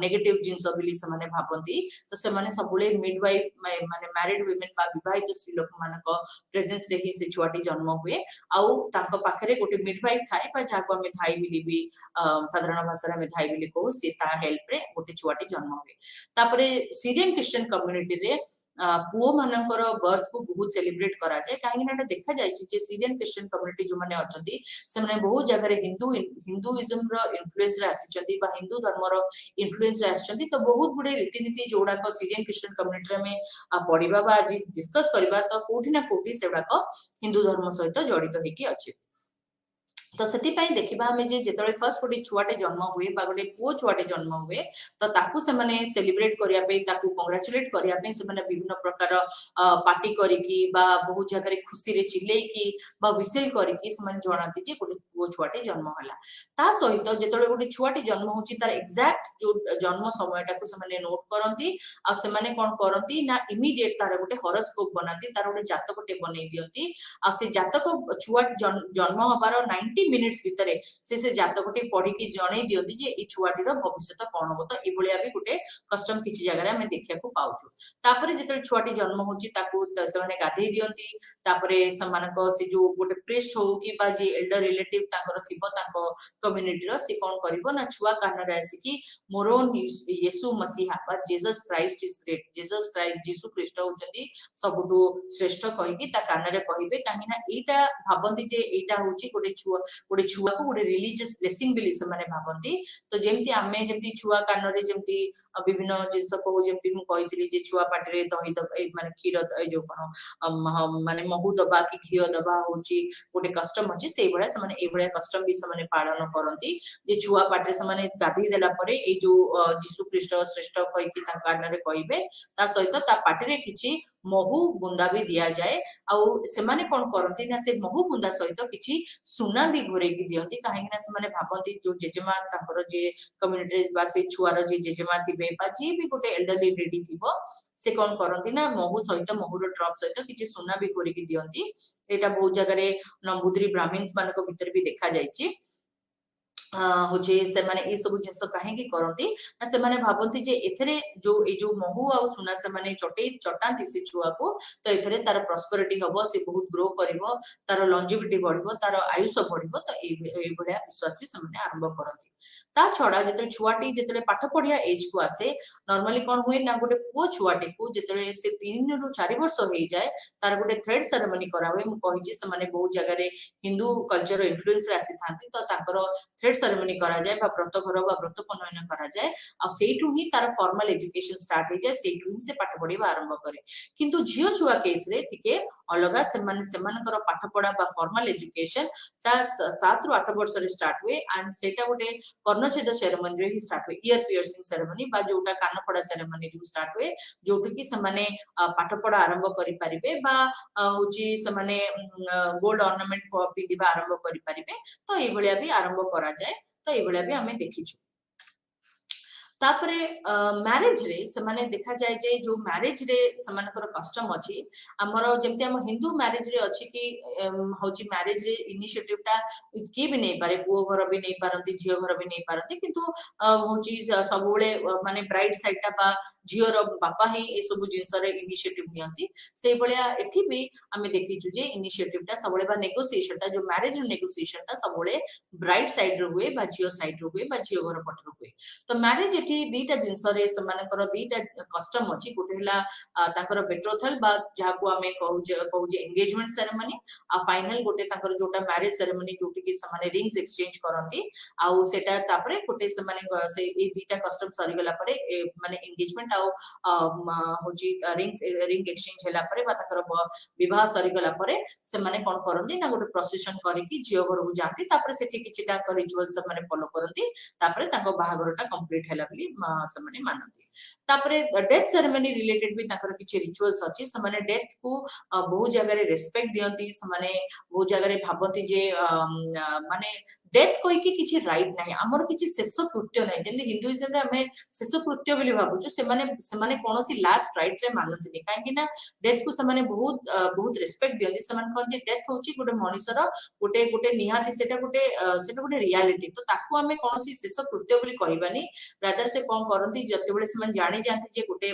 नेगेटिव जिंस बोली से माने भाबंती तो से माने सबले मिडवाइफ माने मैरिड वुमेन बा विवाहित स्त्री लोक मानक प्रेजेंस रे ही से छुआटी जन्म हुए आउ तांको पाखरे गोटे मिडवाइफ थाए बा जाको हमें थाई बिली भी साधारण भाषा में थाई बिली कहू से ता हेल्प रे गोटे छुआटी जन्म हुए तापरे सीरियन क्रिश्चियन कम्युनिटी रे पुओ मानकर बर्थ को बहुत सेलिब्रेट करा जाए कहीं ना देखा जाए सीरियन क्रिश्चियन कम्युनिटी जो माने अछंती से माने बहुत जगह हिंदुइज्म रो इन्फ्लुएंस रे आसीचंती बा हिंदू धर्म रो इन्फ्लुएंस रे आसीचंती तो बहुत गुडे रीतिनीति जोड़ा को सीरियन क्रिश्चियन कम्युनिटी में पढ़िबा बा आज डिस्कस करबा तो कोठी ना कोठी सेडा को हिंदू धर्म सहित जड़ित होकी अछि तो से देखा आम जो फर्स्ट गोटे छुआटे जन्म हुए गोटे पुओ छुआटे जन्म हुए तो ताकू से माने सेलिब्रेट करने कंग्राचुलेट करने से विभिन्न प्रकार पार्टी करिकी बहुत जगह खुशी रे चिल्लेकी विसिल करिकी से जनाती जे गोटे पुओ छुआटे जन्म होला ता सहित जो गोटे छुआटे जन्म होची तार एग्जैक्ट जो जन्म समयटा को से नोट करती आ से माने कोन करती ना इमीडिएट तार गोटे हॉरोस्कोप बनाती तार गोटे जातकटे बनै दियंती आ से जातक छुआ जन्म हबार 90 मिनिट्स भितरे से जातकटी पढ़ी की जणै दियंती जे ई छुआटीर भविष्यत कोन हो तो ए भलिया भी गोटे कस्टम किछि जगह रे हमें देखिया को पाउछु तापरे जेते छुआटी जन्म होची ताकू सेमाने गाधै दियंती तापरे समानको से जो गोटे प्रीस्ट हो कि बा जे एल्डर रिलेटिव ताकर थिबो ताको कम्युनिटी रो से कोन करिवो ना छुआ कान रे आसी कि मोर येशू मसीहा बा Jesus Christ is great Jesus Christ जीसु ख्रीष्ट होचंदी सबुटु श्रेष्ठ कहि कि ता कान रे कहिबे काहे ना एटा भाबंती जे एटा होची गोटे छुआ को गोटे रिलीजियस ब्लेसिंग बिली से माने भाबंती तो जेमती आमे जेमती छुआ कान रे जेमती विभिन्न जिनस कहू जमी मुझे छुआ पाटे दही दबा माने क्षीर जो कौन माने महू दबा कि घी दबा हूँ गोटे कस्टम अच्छी से भाया कस्टम भी से पालन करती जे छुआ पाटे से गाधे देला जो जीशु ख्रीष्ट श्रेष्ठ कहीकि कान में कहे सहित पाटे किसी महू बुंदा भी दि जाए आने कौन करती ना से महू बुंदा सहित किसी सुना भी घोरेकी दियंती कहीं भावती जो जेजेमा जे कम्युनिटी से छुआर जे जेजेमा थे जी भी गोटे एल्डरली लेडी थी से कौन करती ना महू सहित महूर ड्रप सहित किसी सुना भी घोरिकी दियंती एटा बहुत जगह नंबूद्री ब्राह्मण्स मान भीतर भी देखा जायछि हूँ से माने ये सब जिन कहीं करती ना से माने भावती जे एथरे जो महू आ सुना से माने चटाती से छुआ को तो एथरे तार प्रॉस्पेरिटी हम से बहुत ग्रो कर तार लंजिविटी बढ़ तार आयुष बढ़ तो ये विश्वास भी से आरंभ करती ता छड़ा जो छुआटी जो पाठ पढ़िया एज को आसे नॉर्मली कौन हुए ना गोटे पुओ छुआटी को जिते से 3 रु 4 वर्ष हो जाए तार गोटे थ्रेड सेरेमनी करा हुए मुझे से बहुत जगह हिंदू कल्चर इन्फ्लुएंस रे आसी थांती तो ताकर थ्रेड सेरेमनी करा जाए व्रत घर व्रत पनयन करा जाए आठू ही तार फॉर्मल एजुकेशन स्टार्ट हो जाए से से पाठ पढ़ा आरंभ करे किंतु झील छुआ केस रे टिके अलगा पाठ पढ़ा फॉर्मल एजुकेशन 7 रु 8 वर्ष रे स्टार्ट हुए एंड सेटा गोटे कर्णछेद सेरेमनी रे ही स्टार्ट हुए ईयर पियर्सिंग सेरेमनी बा जोटा कान पड़ा सेरेमनी रे स्टार्ट हुए जोठी की से पाठ पढ़ा आरंभ करि परिबे बा होची से गोल्ड ऑर्नामेंट पिंदिबा आरंभ करि परिबे तो ए भलिया भी आरंभ करा जाए तो ये भलिया भी हमें देखिछु तापरे मैरिज रे से देखा जाए जे जो मैरिज रे समानकर कस्टम अछि हमर जेमति हम हिंदू मैरिज रे अछि कि होची मैरिज रे इनिशिएटिव टा के भी नहीं पारे पुओ घर भी नहीं पारंती झियो घर भी नहीं पारंती किंतु होची सबुले माने ब्राइड साइड टा बा झियोर बापा ही ए सब जिंस रे इनिशिएटिव नियंती से भलिया एठी भी हमें देखिछु जे इनिशिएटिव टा सबुले बा नेगोशिएशन टा जो मैरिज नेगोशिएशन टा सबुले ब्राइड साइड रे हुए बा झियो साइड रे हुए बा झियो घर पट रे हुए तो मैरिज एठी दीटा जिंस रे समानकर दीटा कस्टम अछि गोटे हला ताकर बेट्रोथल बा जाको हमें कहूजे एंगेजमेंट सेरेमनी आ फाइनल गोटे ताकर जोटा मैरिज सेरेमनी जोटी की समाने रिंग्स एक्सचेंज करंती आ सेटा तापरे गोटे समाने से ए दीटा कस्टम सरी गला परे माने एंगेजमेंट आ होची रिंग एक्सचेंज हला परे बा ताकर विवाह सरी गला परे से माने कोन करंती ना गोटे प्रोसेशन करिकी झियो घर को जाती तापरे सेठी किछिटा रिचुअल्स माने फॉलो करंती तापरे ताको बाहागरटा कंप्लीट हैला बली से मानती तापरे डेथ सेरेमनी रिलेटेड भी ताकर किछि रिचुअल्स अछि से डेथ को बहुत जगह रे रिस्पेक्ट दियंती से बहुत जगह रे भाबंती जे माने डेथ कोई की किछि राइट नाही हमर किछि शेष कृत्य नाही जेंति हिंदुइज्म रे हमें शेष कृत्य बोली भाबुछु से माने कोनोसी लास्ट राइट रे मानथि काहे कि ना डेथ को से माने बहुत रिस्पेक्ट दियंती से माने कोन जे डेथ होची गोटे मनुष्यर गोटे गोटे निहाती सेटा गोटे रियलिटी तो ताकू हमें कोनोसी शेष कृत्य बोली कहबानी रादर से कोन करंती जते बेले से माने जानि जानती जे गोटे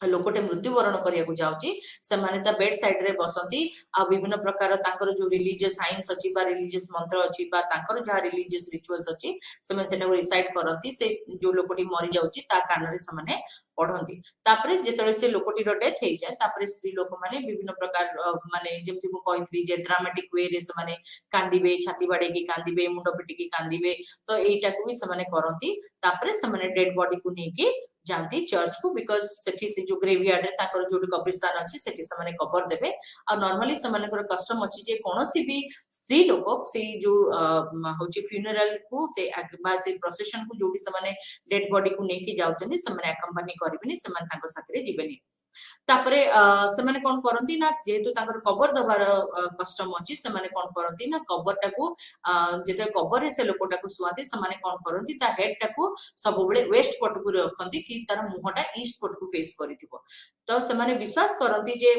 लोकटे मृत्युवरण करिया जाऊँगी से बेड साइड रे बसती आ विभिन्न प्रकार तांकर जो रिलीजियस साइंस अच्छी रिलीजियस मंत्र अच्छी जहाँ रिलीजियस रिचुअल्स अच्छी से रिसाइड करती से जो लोकटी मरी जाऊँगी कान से पढ़ती तापरे जेतले से लोकटीर डेथ हो जाए तापरे स्त्री लोक माने विभिन्न प्रकार माने जेमति मु कहितली जे ड्रामेटिक वे रे से माने कांदिबे छाती बाडेकी कांदिबे मुंड पिटिकी कांदिबे तो एटा को भी से माने करंती तापरे से माने डेड बॉडी को नेकी जाती चर्च को बिकॉज सेठी से जो ग्रेवयार्ड रे ताकर जो कब्रिस्तान अछि सेठी से माने कबर देबे आ नॉर्मली से माने कस्टम अछि जे कोनोसी भी स्त्री लोक से जो होची फ्यूनरल को से बा से प्रोसेशन को जोडी से माने डेड बॉडी को नेकी जाउचंदी से माने अकम्पनी करबिनी से माने ताको साथरे जिबेनी तापरे से माने कोन करंती ना जेतु ताकर कबर दबार कस्टम अछि से माने कोन करंती ना कबर टाको जेते कबर रे से लोकटा को सुआती से माने कोन करंती ता हेड टाको सब बेले वेस्ट पट को रखंती कि तार मुहटा ईस्ट पट को फेस करिथिबो तो से माने विश्वास करंती जे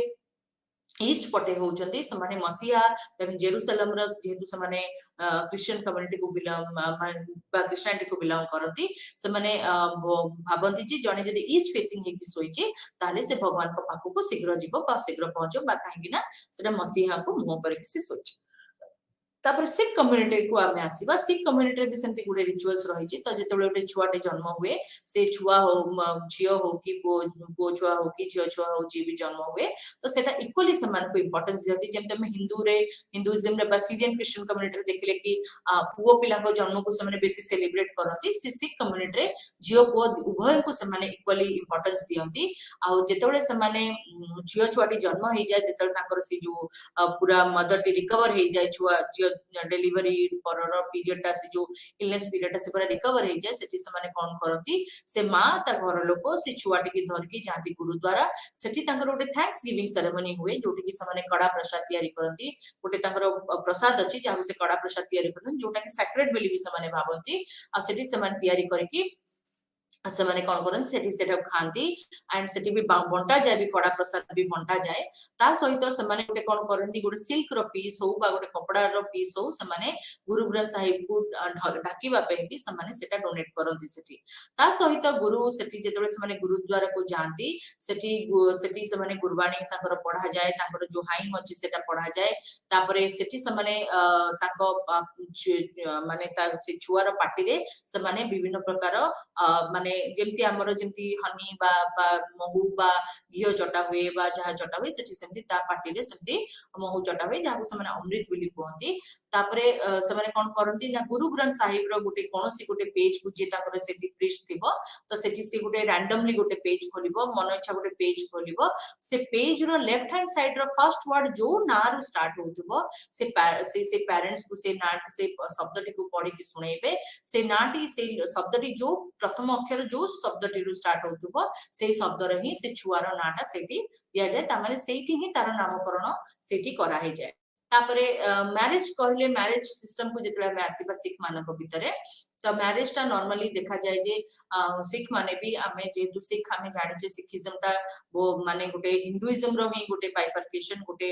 ईस्ट पटे होउचंती से माने मसीहा जेरूसलम र जेतु से माने क्रिश्चियन कम्युनिटी को बिलोंग बा क्रिश्चियनिटी को बिलोंग करती से माने भाबंती जे जने जदि ईस्ट फेसिंग हेकी सोइची ताले से भगवान को पाखु को शीघ्र जीव बा शीघ्र पहुंचो बा काहेकि ना सेटा मसीहा को मुंह पर से सोइची तापर सिख कम्युनिटी को आमे आसीबा सिख कम्युनिटी रे भी सेमती गुडे रिचुअल्स रहिछि त जेतेबेले गोटे छुआटे जन्म हुए से छुआ हो झियो हो कि पो छुआ हो कि झियो छुआ हो जी भी जन्म हुए तो सेटा इक्वली समान को इंपोर्टेंस दियति जेमते हम हिंदू रे हिंदुइज्म रे बा सीरियन क्रिश्चियन कम्युनिटी रे देखले कि पुओ पिला को जन्म को समान बेसी सेलिब्रेट करती से सिख कम्युनिटी रे झियो पुओ उभय को समान इक्वली इंपोर्टेंस दियंती आ जेतेबेले समान झियो छुआटी जन्म हो जाए जेतेबेले ताकर से जो पूरा मदर टी रिकवर हो जाए छुआ डेलीवरी पर पीरियड टा से जो इलनेस पीरियड से पूरा रिकवर हो जाए सेठी से माने कोन करती से मां ता घर लोक से छुआटी की धर की जाती गुरुद्वारा सेठी तांकर गोटे थैंक्स गिविंग सेरेमनी हुए जोटी की से माने कड़ा प्रसाद तैयारी करती गोटे तांकर प्रसाद अछि जाहु से कड़ा प्रसाद तैयारी करन जोटा की सैक्रेड बेली भी से माने भाबंती आ सेठी से माने तैयारी करके से माने कोन करन सेठी सेटअप खांती एंड सेठी भी बंटा जाए भी कड़ा प्रसाद भी बंटा जाए ता सहित से माने गोटे कोन करंती गोटे सिल्क रो पीस हो बा गोटे कपड़ा रो पीस हो से माने गुरु ग्रंथ साहिब को ढाकीबा पे भी से माने सेटा डोनेट करंती सेठी ता सहित गुरु सेठी जेतेबे से माने गुरुद्वारा को जानती सेठी सेठी से माने गुरबाणी ताकर पढ़ा जाए ताकर जो हाइम अछि सेटा पढ़ा जाए तापरे सेठी से माने ताको माने ता से छुआर पार्टी रे से माने विभिन्न प्रकार माने जेमती हमरो जेमती हनी बा महू बा घियो चटा हुए बा जहा चटा हुए सेठी सेमती ता पार्टी रे सेमती महू चटा हुए जाको से माने अमृत बिली कहंती तापरे से माने कोन करंती ना गुरु ग्रंथ साहिब रो गोटे कोनोसी गोटे पेज को जे ताकर सेठी प्रिस्ट थिबो तो सेठी से गोटे रैंडमली गोटे पेज खोलिबो मन इच्छा गोटे पेज खोलिबो से पेज रो लेफ्ट हैंड साइड रो फर्स्ट वर्ड जो ना रो स्टार्ट होथबो से पेरेंट्स को से ना से शब्दटी को पढ़ी के सुनेबे से नाटी से शब्दटी जो प्रथम अक्षर जो शब्दटी रो स्टार्ट होथबो से शब्द रे ही से छुआर नाटा सेठी दिया जाए ता माने सेठी ही तार नामकरण सेठी करा हे जाए तापरे मैरिज कहले मैरिज सिस्टम को जितले में आसीबा सिख मानक भितरे तो मैरिज टा नॉर्मली देखा जाए जे सिख माने भी आमे जेतु सिख आमे जानि जे सिखिज्म टा वो माने गोटे हिंदुइज्म रो ही गोटे बाइफर्केशन गोटे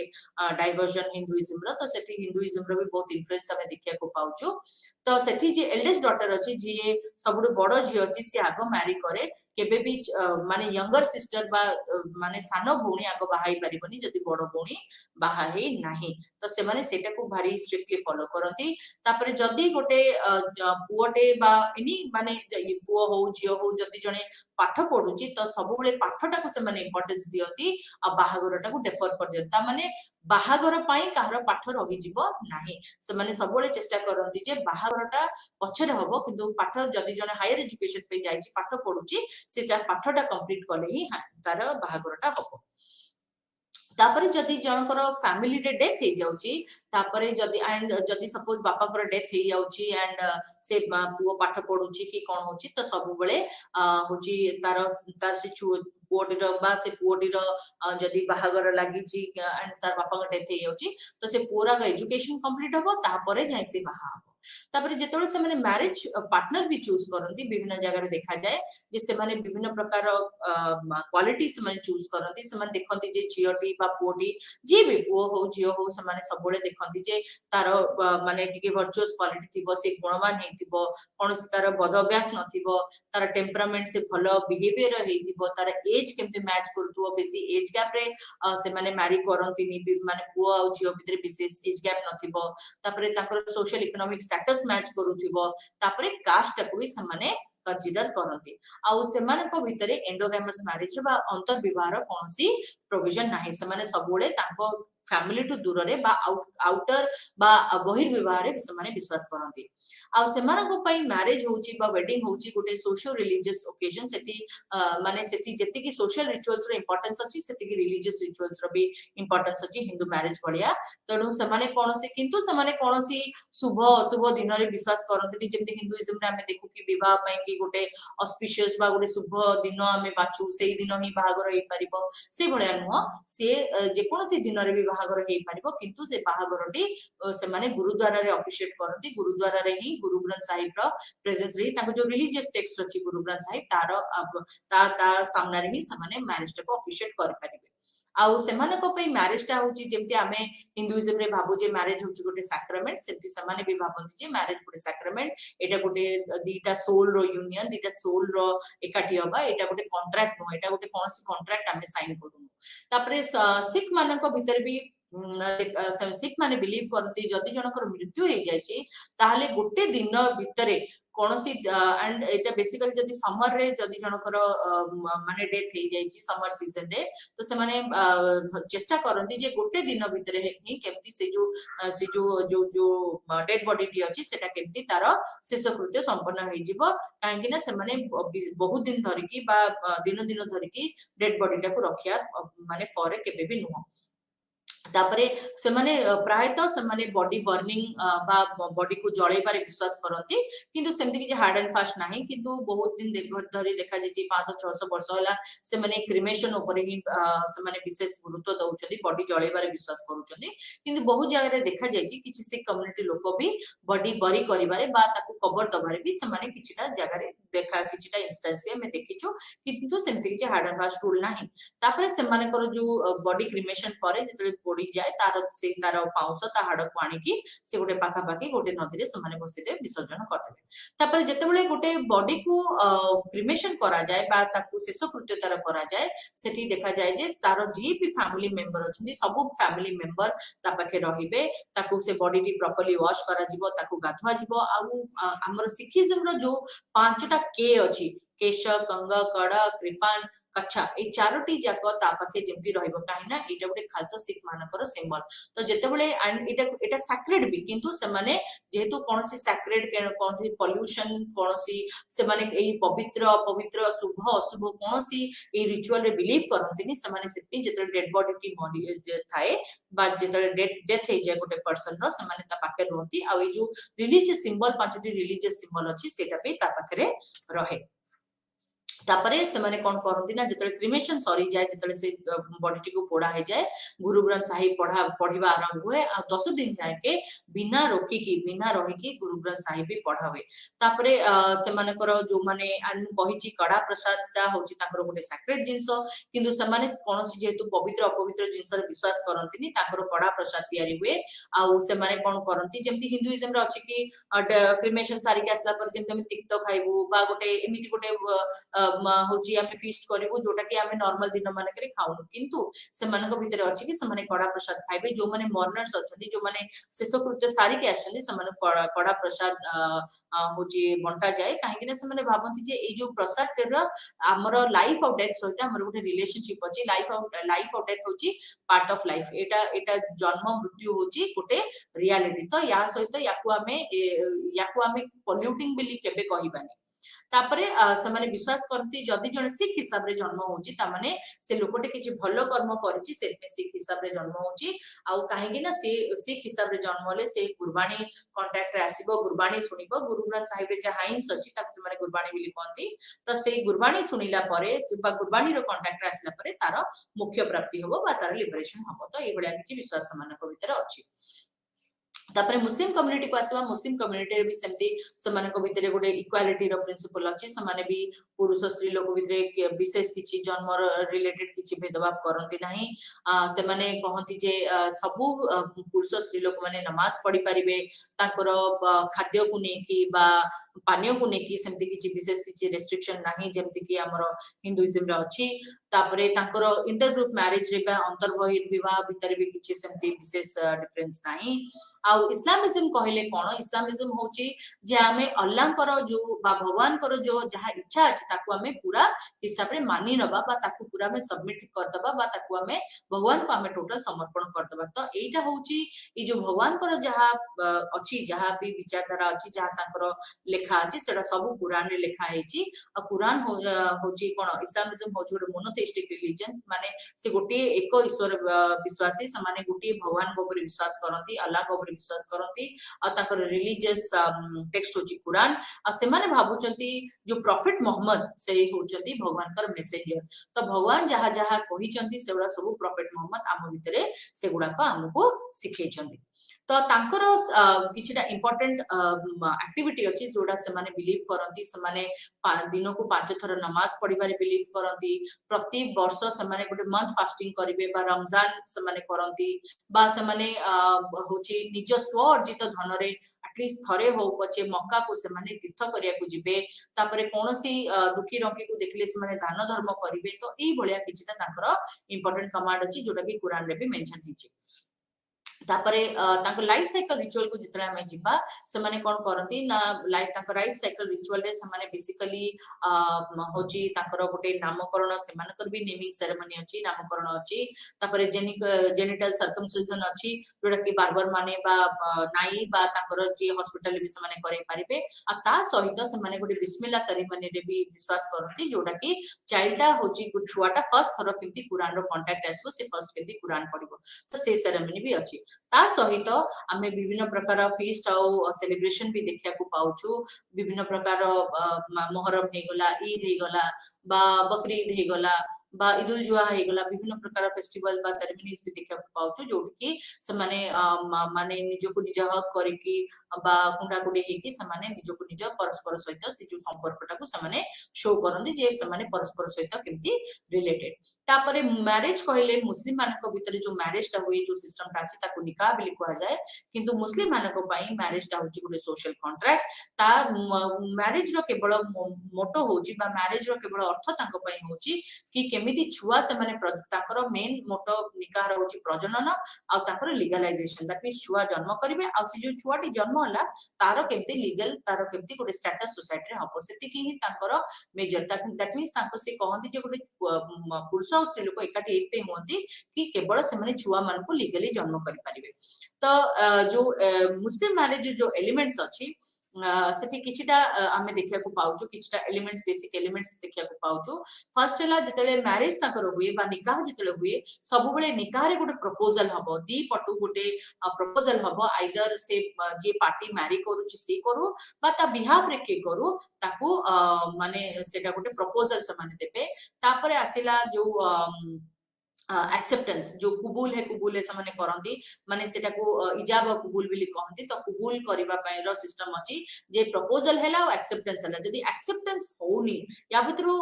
डाइवर्जन हिंदुइज्म रो तो सेठी हिंदुइज्म रो भी बहुत इन्फ्लुएंस आमे देखिया को पाउचो तो सेठी जे एल्डेस्ट डॉटर अछि जे सबुड बड़ झी अछि से आगो मैरी करे केबे भी माने यंगर सिस्टर बा माने सानो भौणी आगो बाहाई परिबनी जति बड़ भौणी बाहा हे नाही तो से माने सेटा को भारी स्ट्रिक्टली फॉलो करंती तापरे जदी गोटे पुओटे बा एनी माने पुओ हो झियो हो जदी जने पाठ पढुची तो सब बेले पाठटा को से माने इंपोर्टेंस दियंती आ बाहागरटा को डेफर कर दियंता माने बाहागर पाई काहर पाठ रही जिवो नाही से माने सब बेले चेष्टा करंती जे बाहागरटा पछरे हबो किंतु पाठ जदी जने हायर एजुकेशन पे जाईची पाठ पढुची से पाठटा कंप्लीट कले ही तार बाहागरटा हबो तापरे जदी जनकर फैमिली रे डेथ हे जाउची तापरे जदी एंड जदी सपोज बापा पर डेथ हे जाउची एंड से पुओ पाठ पढुची कि कोन होची तो सब बेले होची तार से पुओटीर बा से पुओटीर जदी बाहागर लागिची एंड तार बापा का डेथ हे जाउची तो से पूरा एजुकेशन कंप्लीट हबो तापरे जाय से बाहा तापर जेतेबेले से माने मैरिज पार्टनर भी चूज करंती विभिन्न जगह देखा जाए जे से माने विभिन्न प्रकार क्वालिटी से माने चूज करंती से माने देखंती जे झियोटी बा पुओटी जे भी पुओ हो झियो हो से माने सबले देखंती जे तार माने टिके वर्चुअस क्वालिटी थिबो से गुणवान हेतिबो कोनोसी तार बद अभ्यास नथिबो तार टेम्परामेंट से भलो बिहेवियर हेतिबो तार एज केमते मैच करथुबो बेसी एज गैप रे से माने मैरी करंती नि माने पुओ आ झियो भितरे विशेष एज गैप नथिबो तापरे ताकर सोशल इकोनॉमिक स्टेटस मैच करूथिबो तापरे कास्ट को भी समाने कंसीडर करंती आउ सेमानक भितरे एंडोगैमस मैरिज बा अंतर विवाह कोनोसी प्रोविजन नाही समाने सबुले ताको फैमिली टू दूर रे बा आउटर बा बहिर्विवाह रे समाने विश्वास करंती आउ सेमानक पई मैरिज होची बा वेडिंग होची गोटे सोशल रिलीजियस ओकेजन सेठी माने सेठी जेति की सोशल रिचुअल्स रो इंपोर्टेंस अछि सेति की रिलीजियस रिचुअल्स रो भी इंपोर्टेंस अछि हिंदू मैरिज भलिया तणु समाने कोनोसी किंतु समाने कोनोसी शुभ अशुभ दिन रे विश्वास करंती जेमति हिंदुइज्म रे हमें देखु कि विवाह पई कि गोटे ऑस्पिशियस बा गोटे शुभ दिन हमें बाछु सेही दिन ही बाहागर हे परिबो से भलिया नुह से जे कोनोसी दिन रे भी बाहागर हे परिबो किंतु से बाहागरटी से माने गुरुद्वारा रे ऑफिशिएट करंती गुरुद्वारा रे ही गुरु ग्रंथ साहिब रो प्रेजेंस रे ताको जो रिलीजियस टेक्स्ट अछि गुरु ग्रंथ साहिब तार सामना रे ही से माने मैरिज को ऑफिशिएट कर परिबे आउ सेमानक पई मैरिज टा होची जेमति आमे हिंदुइज्म रे भाबु जे मैरिज होची गोटे सैक्रामेंट सेमति समाने भी भाबंती जे मैरिज गोटे सैक्रामेंट एटा गोटे दीटा सोल रो यूनियन दीटा सोल रो एकाठी होबा एटा गोटे कॉन्ट्रैक्ट नो एटा गोटे कोनसी कॉन्ट्रैक्ट आमे साइन करू तापरे सिख मानक भीतर भी सिख माने बिलीव करती जदि जनकर मृत्यु हो जायछि ताहले गोटे दिन भितरे कोनसी एंड एटा बेसिकली जदि समर रे जदि जनकर माने डेथ हो जायछि समर सीजन रे तो से माने चेष्टा करंती जे गोटे दिन भितरे ही केमती से जो डेड बॉडी टी अछि सेटा केमती तार शेष कृत्य संपन्न हो जिवो काहेकि ना से माने बहुत दिन धरिकी बा दिन दिन धरिकी डेड बॉडी टा को रखिया माने फॉर केबे भी नुह तापरे से माने प्रायतः से माने बॉडी बर्निंग बा बॉडी को जळै बारे विश्वास करंती किंतु सेमति कि हार्ड एंड फास्ट नाही किंतु बहुत दिन धरि देखा जे 500 600 वर्ष होला से माने क्रिमेशन ऊपर ही से माने विशेष गुरुत्व दउचंदी बॉडी जळै बारे विश्वास करूचंदी किंतु बहुत जगह रे देखा जाय छि किछि सिख कम्युनिटी लोक भी बॉडी बरी करिबारे बा ताकू कवर दबारे भी से माने किछिटा जगह रे देखा किछिटा इंस्टेंस भी हमें देखिछु किंतु सेमति कि हार्ड एंड फास्ट रूल नाही तापरे से माने कर जो बॉडी क्रिमेशन परे जतले पड़ी जाए तार पाउस ता हाड़ को आनिकी से गोटे पाखापाखि गोटे नदी रे समाने बसिदे विसर्जन करदेबे तापर जेतेबेले गोटे बॉडी को क्रिमेशन करा जाए बा ताकू शेष कृत्य तार करा जाए सेठी देखा जाए जे तार जी भी फैमिली मेंबर अछंती सब फैमिली मेंबर ता पाखे रहिबे ताकू से बॉडी टी प्रॉपर्ली वॉश करा जिवो ताकू गाधवा जिवो आ हमर सिखिज्म रो जो पांचटा के अछि केश कंग कड़ कृपान कच्छा ए चारोटी जाक ता पाखे जेमती रहइबो काहिना एटा गोटे खालसा सिख मानकर सिंबल तो जेतेबेले एंड एटा सैक्रेड भी किंतु से माने जेहेतु कोनसी सैक्रेड कोनसी पोल्यूशन कोनसी से माने एई पवित्र अपवित्र शुभ अशुभ कोनसी ए रिचुअल रे बिलीव करंतिनी से माने सेति जेते डेड बॉडी की मरि थाए बा जेते डेथ हे जाय गोटे पर्सन रो से माने ता पाखे रहंती आ ए जो रिलीजियस सिंबल पांचटी रिलीजियस सिंबल अछि सेटा भी ता पाखे रहे तापरे से माने कोन करंती ना जेतले क्रिमेशन सरी जाए जेतले से बॉडी टी को पोड़ा हे जाए गुरु ग्रंथ साहिब पढ़िबा आरंभ हुए आ 10 दिन जाए के बिना रोकी की बिना रही की गुरु ग्रंथ साहिब भी पढ़ा हुए तापरे से माने कर जो माने आन कहिची कड़ा प्रसाद ता होची ताकर गोटे सैक्रेड जिंसो किंतु से माने कोनसी जेतु पवित्र अपवित्र जिंस रे विश्वास करंतीनी ताकर कड़ा प्रसाद तयारी हुए आ से माने कोन करंती जेमति हिंदुइज्म रे अछि की क्रिमेशन सारी के असला पर जेमति हम तिक्त खाइबू बा गोटे एमिति गोटे होची आमे फीस्ट करिवु जोटा कि आमे नॉर्मल दिन माने करे खाउनु किंतु से मानक भितर अछि कि से माने कड़ा प्रसाद खाइबे जो माने मॉर्नर्स अछंती जो माने शेष कृत्य सारी के आछंती से माने कड़ा प्रसाद होची बंटा जाए काहे कि से माने भाबंती जे ए जो प्रसाद केर हमर लाइफ ऑफ डेथ सहित हमर गोटे रिलेशनशिप अछि लाइफ ऑफ डेथ होची पार्ट ऑफ लाइफ एटा जन्म मृत्यु होची गोटे रियलिटी तो या सहित याकू आमे पोल्यूटिंग बिली केबे कहिबानी तापरे से माने विश्वास करती जदि जन सिख हिसाब रे जन्म होची ता माने से लोकटे किछि भलो कर्म करछि से सिख हिसाब रे जन्म होची आ काहे कि ना से सिख हिसाब रे जन्म होले से गुरबाणी कांटेक्ट रे आसीबो गुरबाणी सुनिबो गुरु ग्रंथ साहिब रे जे हाइम्स अछि ताक से माने गुरबाणी बिली कहंती तो से गुरबाणी सुनिला परे बा गुरबाणी रो कांटेक्ट रे आसिला परे तार मुख्य प्राप्ति होबो बा तार लिबरेशन होबो तो ए बडा किछि विश्वास मानक भीतर अछि तापर मुस्लिम कम्युनिटी को आसवा मुस्लिम कम्युनिटी रे भी सेमती समानक भितरे गोटे इक्वालिटी रो प्रिंसिपल अछि समाने भी पुरुष स्त्री लोक भितरे विशेष किछि जन्म रिलेटेड किछि भेदभाव करंती नाही से माने कहंती जे सबु पुरुष स्त्री लोक माने नमाज पढ़ी परिबे ताकर खाद्य को नेकी बा पानीय को नेकी सेमती किछि विशेष किछि रेस्ट्रिक्शन नाही जेमती कि हमर हिंदुइज्म रे अछि तापरे ताकर इंटर ग्रुप मैरिज रे बा अंतर बहिर्विवाह भितर भी किछि सेमती विशेष डिफरेंस नाही आ इस्लामिज्म कहले कोन इस्लामिज्म होची जे आमे अल्लाह करो जो बा भगवान करो जो जहा इच्छा अछि ताकू आमे पूरा हिसाब रे मानि नबा बा ताकू पूरा में सबमिट कर दबा बा ताकू आमे भगवान को आमे टोटल समर्पण कर दबा तो एटा होची ई जो भगवान करो जहा अछि जहा भी विचारधारा अछि जहा ताकर लेखा अछि सेटा सब कुरान रे लेखा हेची आ कुरान होची कोन इस्लामिज्म होची गोटे मोनोथेइस्टिक रिलीजन माने से गोटे एक ईश्वर विश्वासी समाने गोटे भगवान को ऊपर विश्वास करंती अल्लाह को ऊपर विश्वास करंती आ ताकर रिलीजियस टेक्स्ट होची कुरान आ से माने भाबुचंती जो प्रॉफिट मोहम्मद से होचंती भगवान कर मेसेंजर तो भगवान जहा जहा कहिचंती सेगुडा सब प्रॉफिट मोहम्मद आम भितरे सेगुडा को हमको सिखेचंती तो तांकर किछिटा इंपोर्टेंट एक्टिविटी अछि जोडा से माने बिलीव करंती से माने दिन को 5 थर नमाज पढ़िबारे बिलीव करंती प्रति वर्ष से माने गोटे मंथ फास्टिंग करिवे बा रमजान से माने करंती बा से माने होची निज स्व अर्जित धन रे एटलीस्ट थरे हो पछे मक्का को से माने तीर्थ करिया को जिबे तापरे कोनोसी दुखी रंकी को देखले से माने दान धर्म करिवे तो एई भलिया किछिटा ताकर इंपोर्टेंट कमांड अछि जोटा कि कुरान रे भी मेंशन हिची तापरे ताको लाइफ साइकिल रिचुअल को जितरा हमें जिबा से माने कोन करंती ना लाइफ ताको लाइफ साइकिल रिचुअल रे से माने बेसिकली होची ताकर गोटे नामकरण से मानकर भी नेमिंग सेरेमनी अछि नामकरण अछि तापरे जेनिटल सर्कमसिजन अछि जोटा कि बार्बर माने बा नाई बा ताकर जे हॉस्पिटल भी से माने करे परिबे आ ता सहित से माने गोटे बिस्मिल्लाह सेरेमनी रे भी विश्वास करंती जोटा कि चाइल्डा होची गु छुआटा फर्स्ट थरो केमती कुरान रो कांटेक्ट आसबो से फर्स्ट केमती कुरान पढिबो तो से सेरेमनी भी अछि ता सहित आमे विभिन्न प्रकार फीस्ट और सेलिब्रेशन भी देखिया को पाउछु विभिन्न प्रकार मोहरम हे गला ईद हे गला बा बकरीद हे गला बा ईद उल जुहा हे गला विभिन्न प्रकार फेस्टिवल बा सेरेमनीज भी देखिया को पाउछु जोटकी से माने माने निजो को निज हक करिकी बा कुंडा कुडी हेकी से माने निजो को निज परस्पर सहित से जो संपर्कटा को से माने शो करंदी जे से माने परस्पर सहित केमती रिलेटेड तापरे मैरिज कहले मुस्लिम मानक भितर जो मैरिज टा हुए जो सिस्टम टा अछि ताको निकाह बिली कहा जाय किंतु मुस्लिम मानक पई मैरिज टा होची गुटे सोशल कॉन्ट्रैक्ट ता मैरिज रो केवल मोटो होची बा मैरिज रो केवल अर्थ ताको पई होची कि केमिति छुआ से माने ताकर मेन मोटो निकाह रो होची प्रजनन आ ताकर लीगलाइजेशन दैट मींस छुआ जन्म करिवे आ से जो छुआटी जन्म होला तारो केमिति लीगल तारो केमिति गुटे स्टेटस सोसाइटी रे हबो सेति कि ही ताकर मेजर दैट मींस ताको से कहंती जे गुटे पुरुष और स्त्री लोक एकाठी एपे होंती कि केवल से माने छुआ मान को लीगली जन्म करि परिबे तो जो मुस्लिम मैरिज जो एलिमेंट्स अछि सेठी किछिटा आमे देखिया को पाउछु किछिटा एलिमेंट्स बेसिक एलिमेंट्स देखिया को पाउछु फर्स्ट हला जतले मैरिज ताकर हुए बा निकाह जतले हुए सब बेले निकाह रे गुटे प्रपोजल हबो दी पटु गुटे प्रपोजल हबो आइदर से जे पार्टी मैरी करूची से करू बा ता बिहाफ रे के करू ताकू माने सेटा गुटे प्रपोजल से माने देबे तापरे आसिला जो एक्सेप्टेंस जो कबूल है समाने करंती माने सेटा को इजाब कबूल बिली कहंती तो कबूल करबा पय रो सिस्टम अछि जे प्रपोजल हैला और एक्सेप्टेंस हैला जदी एक्सेप्टेंस होनी या भितरु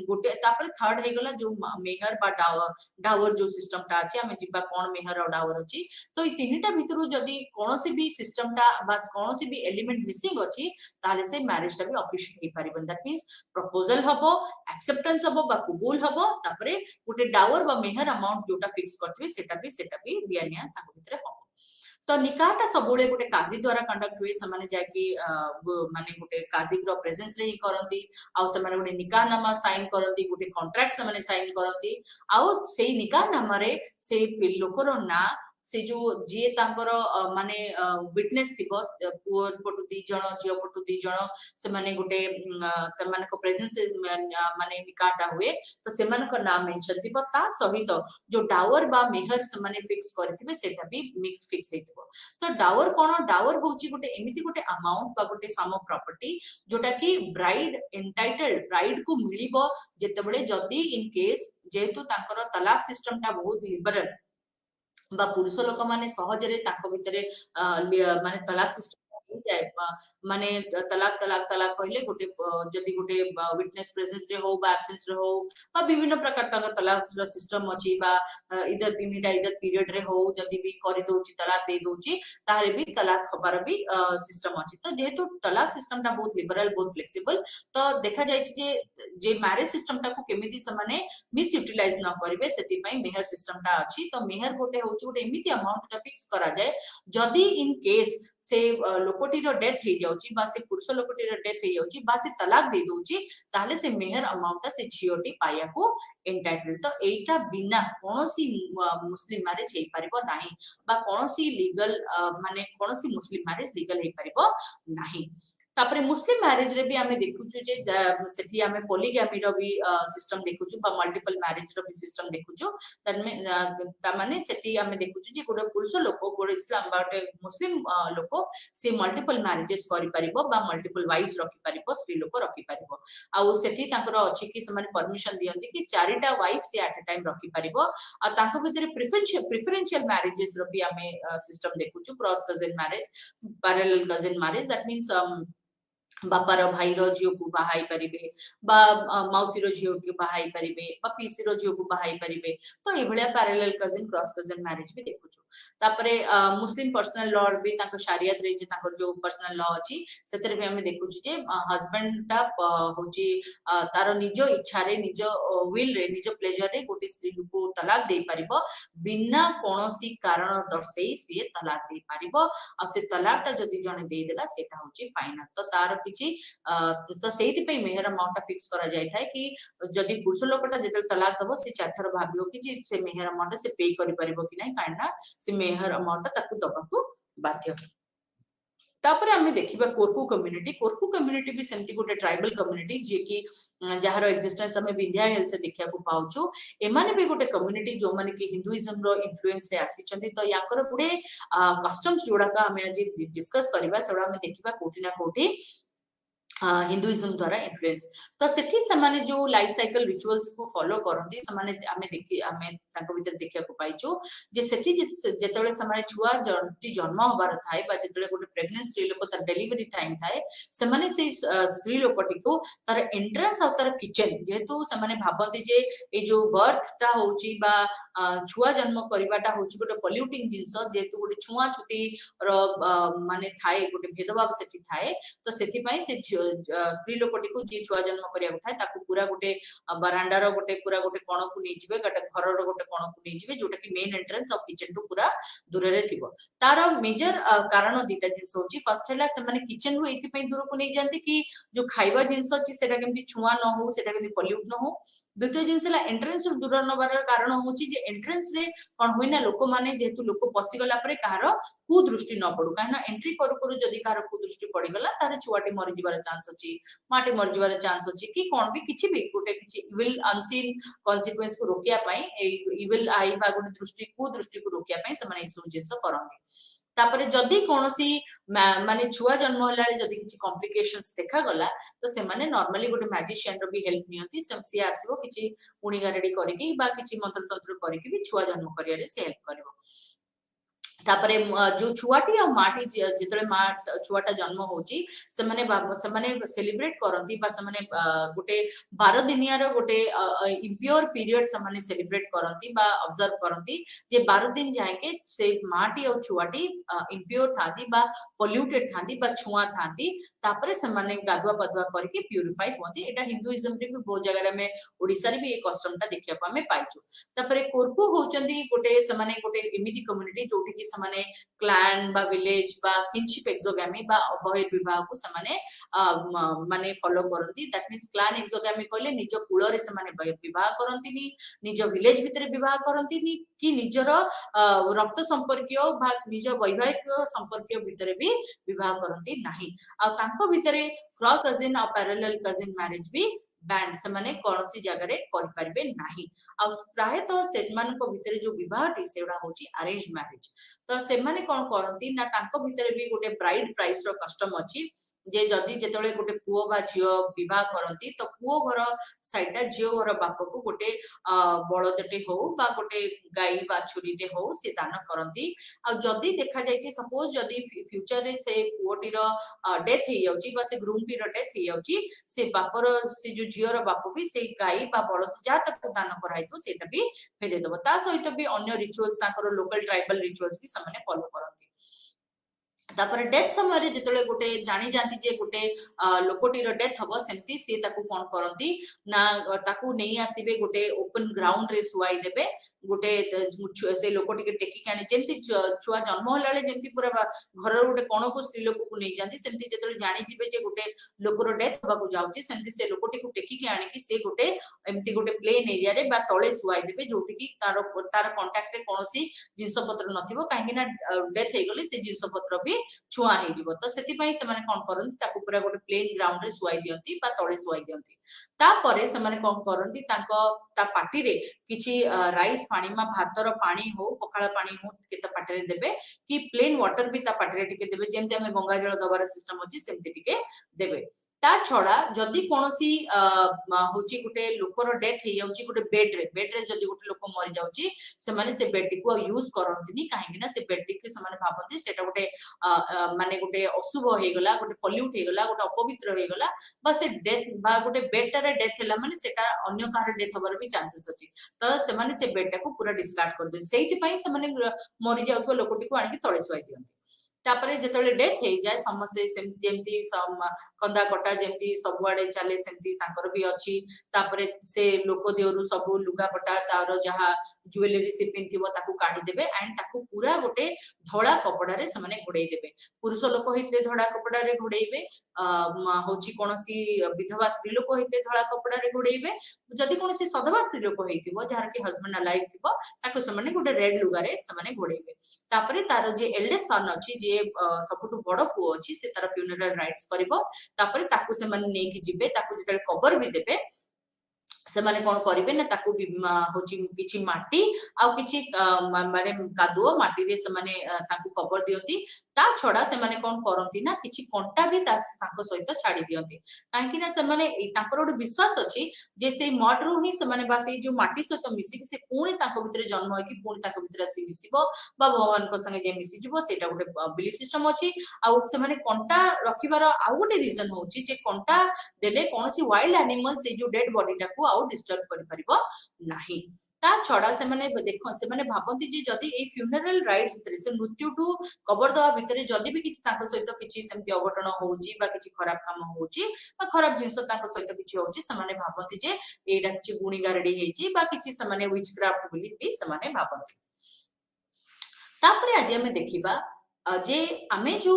गोटे तापर थर्ड हे गला जो मेहर बा डावर जो सिस्टम ता अछि हमें जिबा कोन मेहर और डावर अछि तो ई तीनटा भितरु जदी कोनोसी भी सिस्टम ता बस कोनोसी भी एलिमेंट मिसिंग अछि ताले से मैरिज ता भी ऑफिशियल हे परिबन दैट मींस प्रपोजल हबो एक्सेप्टेंस हबो बा कबूल हबो तापरे गोटे डावर बा मेहर अमाउंट जोटा फिक्स करथिबे सेटा भी दिया निया ताको भितरे हो तो निकाहटा सबुले गोटे काजी द्वारा कंडक्ट हुए समाने जाकी माने गोटे काजी रो प्रेजेंस रे ही करंती आ समाने गोटे निकाह नामा साइन करंती गोटे कॉन्ट्रैक्ट समाने साइन करंती आ सेही निकाह नामा रे से लोकर ना से जो जे तांकर माने विटनेस थिबो पुअर पटु दी जण जियो पटु दी जण से माने गोटे त माने को प्रेजेंस माने निकाटा हुए तो से माने को नाम मेंशन थिबो ता सहित जो डावर बा मेहर से माने फिक्स करथिबे सेटा भी मिक्स फिक्स हेतिबो तो डावर कोन डावर होची गोटे एमिति गोटे अमाउंट बा गोटे सम प्रॉपर्टी जोटा कि ब्राइड एंटाइटल्ड ब्राइड को मिलिबो जेतेबेले जदी इन केस जेतु तांकर तलाक सिस्टम ता बहुत लिबरल बा पुरुष लोक माने सहजरे ताको भितरे माने तलाक सिस्टम जाए माने तलाक तलाक तलाक कहले गोटे जदि गोटे विटनेस प्रेजेंस रे हो बा एब्सेंस रे हो बा विभिन्न प्रकार तक तलाक सिस्टम अछि बा इधर तीनटा इधर पीरियड रे हो जदि भी करि दोची तलाक दे दोची तारे भी तलाक खबर भी सिस्टम अछि तो जेहेतु तलाक सिस्टम ता बहुत लिबरल बहुत फ्लेक्सिबल तो देखा जाय जे मैरिज सिस्टम ता को केमिति समाने मिस यूटिलाइज न करिवे सेति पई मेहर सिस्टम ता अछि तो मेहर गोटे होची गोटे एमिति अमाउंट ता फिक्स करा जाय जदि इन केस से लोकोटीर डेथ हे जाउची बा से पुरुष लोकोटीर डेथ हे जाउची बा से तलाक दे दोची ताले से मेहर अमाउंट ता से झियोटी पाया को एंटाइटल तो एटा बिना कोनोसी मुस्लिम मैरिज हे परिबो नाही बा कोनोसी लीगल माने कोनोसी मुस्लिम मैरिज लीगल हे परिबो नाही तापरे मुस्लिम मैरिज रे भी आमे देखुछु जे सेठी आमे पॉलीगैमी रो भी सिस्टम देखुछु बा मल्टीपल मैरिज रो भी सिस्टम देखुछु तन्मे ता माने सेठी आमे देखुछु जे गोटे पुरुष लोक गोटे इस्लाम बा गोटे मुस्लिम लोक से मल्टीपल मैरिजेस करि परिबो बा मल्टीपल वाइफ्स रखि परिबो स्त्री लोक रखि परिबो आ सेठी तांकर अछि कि से माने परमिशन दियंती कि चारिटा वाइफ से एट अ टाइम रखि परिबो आ तांको भितरे प्रेफरेंशियल मैरिजेस रो भी आमे सिस्टम देखुछु cross cousin marriage parallel cousin marriage that means बापार भाई रो झियो को बाहाई परिबे बा मौसी रो झियो को बाहाई परिबे बा पीसी रो झियो को बाहाई परिबे तो ए भलिया parallel cousin cross cousin marriage भी देखुछु तापरे मुस्लिम पर्सनल लॉ भी ताको शरीयत रे जे ताको जो पर्सनल लॉ अछि सेतरे भी हमें देखुछु जे हस्बैंड ता होची तारो निजो इच्छा रे निजो विल रे निजो प्लेजर रे गोटे स्त्री को तलाक दे परिबो बिना कोनोसी कारण दर्शेई से तलाक दे परिबो आ से तलाक ता जदी जने दे देला सेटा होची फाइनल तो तार किछि तो सेति पे मेहर अमाउंट फिक्स करा जाय थाय कि जदी पुरुष लोकटा जेते तलाक दबो से चार थर भाबियो कि जे से मेहर अमाउंट से पे करि परिबो कि नै कारणा से मेहर अमाउंट ताकू दबाकू बाध्य तापरे आमे देखिबा कोरकू कम्युनिटी भी सेमती गोटे ट्राइबल कम्युनिटी जे कि जहार एक्जिस्टेंस हमें विंध्या हिल से देखिया को पाउछु एमाने भी गोटे कम्युनिटी जो माने कि हिंदुइज्म रो इन्फ्लुएंस से आसी चंदी तो याकर गुडे कस्टम्स जोड़ा का हमें आज डिस्कस करबा सेडा हमें देखिबा कोठी ना कोठी हिंदुइज्म द्वारा इन्फ्लुएंस तो सेठी समाने जो लाइफ साइकिल रिचुअल्स को फॉलो करंती समाने आमे देखि आमे ताको भीतर देखिया को पाइचो जे सेठी जेतेबेले समाने छुआ जन्म होबार थाए बा जेतेबेले गोटे प्रेग्नेंट स्त्री लोक तार डिलीवरी टाइम थाए समाने से स्त्री लोकटी को तार एंट्रेंस और तार किचन जेहेतु समाने भाबती जे ए जो बर्थ ता होची बा छुआ जन्म करिवाटा होची गोटे पॉल्यूटिंग जिंस जेहेतु गोटे छुआ छुती रो माने थाए गोटे भेदभाव सेठी थाए तो सेठी पई से स्त्री लोकटी को जी छुआ जन्म करिया थाए ताको पूरा गोटे बरांडार गोटे पूरा गोटे कोण को नै जिवे गोटे घरर गोटे कोण को नै जिवे जोटा कि मेन एंट्रेंस ऑफ किचन टू पूरा दूर रे थिबो तार मेजर कारण दीटा जिंस होची फर्स्ट हैला से माने किचन रु एथि पई दूर को नै जानती कि जो खाइबा जिंस अछि सेटा केमती छुआ न हो सेटा केमती पॉल्यूट न हो द्वितीय जिंस ला एंट्रेंस रु दूर नबार कारण होची जे एंट्रेंस रे कोन होइना लोक माने जेहेतु लोक पसी गला परे कहार कुदृष्टि न पड़ू कहीं एंट्री करू करू जदि कहार कुदृष्टि पड़गला तारे छुआटी मरी जिबार चांस अछि माटी मरी जिबार चांस अछि कि कोन भी किछि भी गोटे किछि विल अनसीन कॉन्सिक्वेंस को रोकिया पई ए इविल आई बा गोटे दृष्टि कुदृष्टि को रोकिया पई समान एसो जिंस करंती तापरे जदि कोनोसी माने छुआ जन्म होला जदि किछि कॉम्प्लिकेशंस देखा गला तो से माने नॉर्मली गोटे मैजिशियन रो भी हेल्प नियंती से आसीबो किछि उणी गारेडी करिकि बा किछि मंत्र तंत्र करिकि भी छुआ जन्म करिया रे से हेल्प करबो तापरे जो छुआटी आ माटी जेतले मा छुआटा जन्म होची से माने सेलिब्रेट करंती बा से माने गोटे 12 दिनिया रो गोटे इम्प्योर पीरियड से माने सेलिब्रेट करंती बा ऑब्जर्व करंती जे 12 दिन जाए के से माटी और छुआटी इम्प्योर थांती बा पोल्यूटेड थांती बा छुआ थांती तापरे से माने गाधुआ पधुआ करके प्यूरिफाई होती एटा हिंदुइज्म रे भी बहुत जगह में ओडिसा रे भी एक कस्टम ता देखिया को हमें पाइछु तापरे कोरकू होचंदी गोटे से माने गोटे एमिति कम्युनिटी जोठी की समाने क्लैन बा विलेज बा किनशिप एक्सोगामी बा बहिर्विवाह को समाने माने फॉलो करंती दैट मींस क्लैन एक्सोगामी कहले निज कुल रे समाने विवाह करंती नी निज विलेज भितरे विवाह करंती नी कि निजर रक्त संपर्कीय बा निज वैवाहिक संपर्कीय भितरे भी विवाह करंती नाही आ तांको भितरे क्रॉस कजिन आ पैरेलल कजिन मैरिज भी बैंड से माने कोनोसी जगह रे कर परिबे नाही आ प्राय तो सेमान को भितरे जो विवाह टी सेडा होची अरेंज मैरिज तो से माने कोन करंती ना तांको भितरे भी गोटे ब्राइड प्राइस रो कस्टम अछि जे जदि जेतेबेले गोटे पुओ बा झियो विवाह करती तो पुओ घर साइडा झियो घर बाप को गोटे बलदटे हो बा गोटे गाई बाछुरीटे हो से दान करती। आ जदि देखा जाइए सपोज जदि फ्यूचर रे से पुओटीर डेथ हो जाउची बा से ग्रूमटीर डेथ हो जाउची से बापर से जो झियोर बाप भी से गाई बा बलद जहाँ तक दान कराइतो सेटा भी फेरे दबो। ता सहित भी अन्य रिचुअल्स ताकर लोकल ट्राइबल रिचुअल्स भी समाने फॉलो करती। तापर डेथ समय जिते गोटे जानी जाती जे गोटे लोकटीर डेथ हम सेमती सी कौन करती ना ताकू नहीं आसबे गोटे ओपन ग्राउंड रे सुआई देबे गोटे से लोक टिके टेकिक आनी जमती छुआ जन्म होला जमती पूरा घर गोटे कण को स्त्री लोक को नहीं जाती सेमती जिते जानी जीवे जे गोटे लोकर डेथ होगा जाऊँगी सेमती से लोकटी को टेकिक आनिकी से गोटे एमती गोटे प्लेन एरिया रे बा तले सुआई देबे जोटी की तार कांटेक्ट रे कोनोसी जिंस पत्र नथिबो काहेकि ना डेथ हे गले से जिंस पत्र भी छुआ हो जिवो। तो सेति पई से माने कोन करंती ताकू पूरा गोटे प्लेन ग्राउंड रे सुआई दियंती बा तळे सुआई दियंती। तापरे से माने कोन करंती तांको ता पाटी रे किछि राइस पानी मा भातर पानी हो पखाला पानी हो केता पाटी रे देबे कि प्लेन वाटर भी ता पाटी रे टिके देबे जेमते हमें गंगा जल दबार सिस्टम अछि सेमते टिके देबे। ता छड़ा जदि कोनोसी होची गोटे लोकर डेथ हे जाउची गोटे बेड रे जदि गोटे लोक मरि जाउची से माने से बेड को यूज करंतिनी काहेकि ना से बेड के से माने भाबंती सेटा गोटे माने गोटे अशुभ हो गला गोटे पल्यूट हो गला गोटे अपवित्र हो गला बा से डेथ बा गोटे बेड रे डेथ हैला माने सेटा अन्य कार डेथ होबार भी चांसेस अछि। तो से माने से बेड को पूरा डिस्कार्ड कर देन सेति पई से माने मरि जाउको लोकटी को आनि तळे सुआई दियंती। तापरे जेतेबेले डेथ हो जाए समस्ते जेमती कंदा कटा जेमती सबुआडे चले सेमती तांकर भी अछि। तापरे से लोक देहरु सब लुगा पटा तार जहा ज्वेलरी से पिंथिबो ताकू काढी देबे एंड ताकू पूरा गोटे धड़ा कपड़ा रे से माने घोड़ेई देबे। पुरुष लोक होइतले धड़ा कपड़ा रे घोड़ेइबे होची कोनोसी विधवा स्त्री लोक होइतले धड़ा कपड़ा रे घोड़ेइबे। जदि कोनोसी सधवा स्त्री लोक होइतिबो जहार के हस्बैंड अलाइव थिबो ताकू से माने गोटे रेड लुगा रे से माने घोड़ेइबे। तापरे तार जे एल्डेस्ट सन अछि जे सबुठु बड़ पुओ अछि से तार फ्यूनरल राइट्स करिवो। तापरे ताकू से माने नेकी जिबे ताकू जेते कबर भी देबे से माने कोन करिवे ना ताकू होची किछि माटी आ किछि माने कादुओ माटी रे से माने ताकू कबर दियंती। ता छडा से माने कोन करंती ना किछि कंटा भी ताको सहित छाडी दियंती काहेकि ना से माने ताकर गोटे विश्वास अछि जे से मड रो ही से माने बा से जो माटी सहित मिसी से पुणी ताको भितरे जन्म होई कि पुणी ताको भितरे आसी मिसिबो बा भगवान को संगे जे मिसी जिवो सेटा गोटे बिलीफ सिस्टम अछि। आ से माने कंटा रखिबार आ गोटे रीजन होची जे कंटा देले कोनसी वाइल्ड एनिमल से जो डेड बॉडी टाको आउ डिस्टर्ब करि परिबो नाही। ता छडा से माने देखो से माने भाबंती जे जदि ए फ्यूनरल राइट्स भितरे से मृत्यु टू कबर दवा भितरे जदि भी किछि ताको सहित किछि सेमति अघटन होउची बा किछि खराब काम होउची बा खराब जिंस ताको सहित किछि होउची से माने भाबंती जे एडा किछि गुणी गारडी हेची बा किछि से माने विचक्राफ्ट बोली भी से माने भाबंती। तापरे आज हमें देखिबा जे आमे जो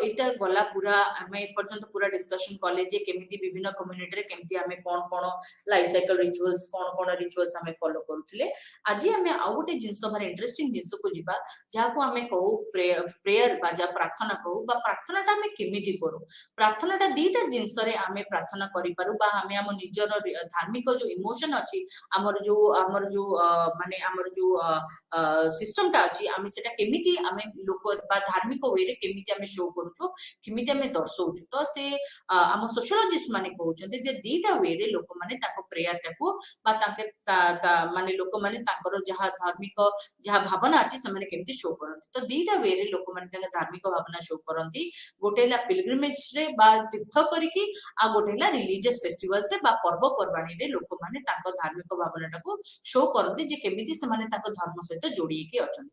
एटा गला पूरा आमे पर्यंत पूरा डिस्कशन कॉलेज जे केमिति विभिन्न कम्युनिटी रे केमिति आमे कोन कोन लाइफ साइकिल रिचुअल्स कोन कोन रिचुअल्स आमे फॉलो करूथिले। आज आमे आ गोटे जिंस माने इंटरेस्टिंग जिंस को जिबा जाको आमे कहू प्रेयर बा जा प्रार्थना कहू बा प्रार्थना ता आमे केमिति करू। प्रार्थना ता दीटा जिंस रे आमे प्रार्थना करि पारू बा आमे हम निजर धार्मिक जो इमोशन अछि हमर जो माने हमर जो सिस्टम ता अछि आमे सेटा केमिति आमे लोक बा धार्मिक वे रे केमिति आमे शो करूछु केमिति आमे दर्शौछु। तो से आम सोशियोलॉजिस्ट माने कहउछन्ते जे दीटा वे रे लोक माने ताको प्रेयर टाको बा ताके माने लोक माने ताकर जहा धार्मिक जहा भावना अछि से माने केमिति शो करନ୍ତି। तो दीटा वे रे लोक माने ताके धार्मिक भावना शो करନ୍ତି गोटे ला पिलग्रिमेज रे बा तीर्थ करिकि आ गोटे ला रिलीजियस फेस्टिवल्स रे बा पर्व परबाणी रे लोक माने ताको धार्मिक भावना टाको शो करନ୍ତି जे केमिति से माने ताको धर्म सहित जोड़ी के अछन्ति।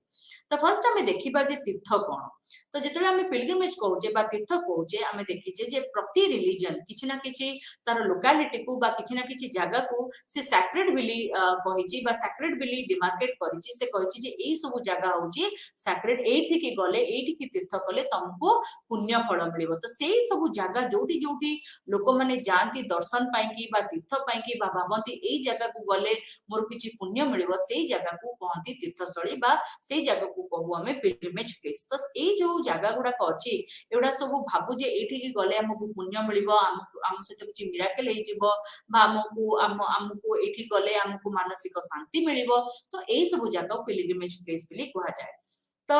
तो फर्स्ट आमे देखिबा जे तीर्थ कोन। तो जेतले आमे पिलग्रिमेज कहउजे बा तीर्थ कहउजे आमे देखिचे जे प्रति रिलीजन किछि ना किछि तार लोकालिटी को बा किछि ना किछि जगह को से सैक्रेड बिली कहिछि बा सैक्रेड बिली डिमार्केट करिछि से कहिछि जे एई सब जगह होउछि सैक्रेड एठी के गले एठी की तीर्थ कले तुमको पुण्य फल मिलिबो। तो सेई सब जगह जोटी जोटी लोक माने जानती दर्शन पाइकी बा तीर्थ पाइकी बा भाबंती एई जगह को गले मोर किछि पुण्य मिलिबो सेई जगह को कहंती तीर्थस्थली बा सेई जगह को कहू आमे पिलग्रिमेज प्लेस। तो एई जो जगह गुडा अछि एउडा सब भाबु जे एठी की गले हमकु पुण्य मिलिबो आम सहित किछि मिराकल हेइ जिवो बा हमकु एठी गले हमकु मानसिक शांति मिलिबो। तो एई सब जगह पिलग्रिमेज प्लेस बिली कहा जाय। तो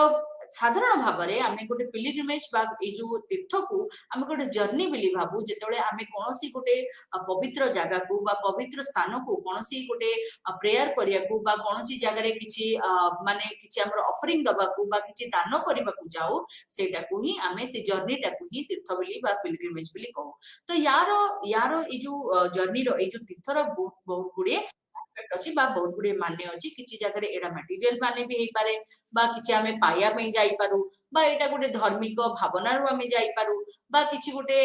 साधारण भाव में आम गोटे पिलिग्रिमेज बा ए जो तीर्थ को आम गोटे जर्नी बोली भावु जेतेबेले आम कौन गोटे पवित्र जगह को बा पवित्र स्थान को कौन गोटे प्रेयर करिया को बा कौन जगह किछि माने किछि हमर ऑफरिंग दबा को बा किछि दान करबा को जाऊ सेटा को ही आमे से जर्नी टा को ही तीर्थ बोली बा पिलग्रिमेज बोली कहू। तो यार यार ए जो जर्नी रो ए जो तीर्थ रो बहुत गुडे एस्पेक्ट अछि बा बहुत गुडे मान्य अछि किछि जगह रे एडा मटेरियल माने भी हेई पारे बा किछि आमे पाया पे जाई पारू बा एटा गोटे धार्मिक भावना रो आमे जाई पारू बा किछि गोटे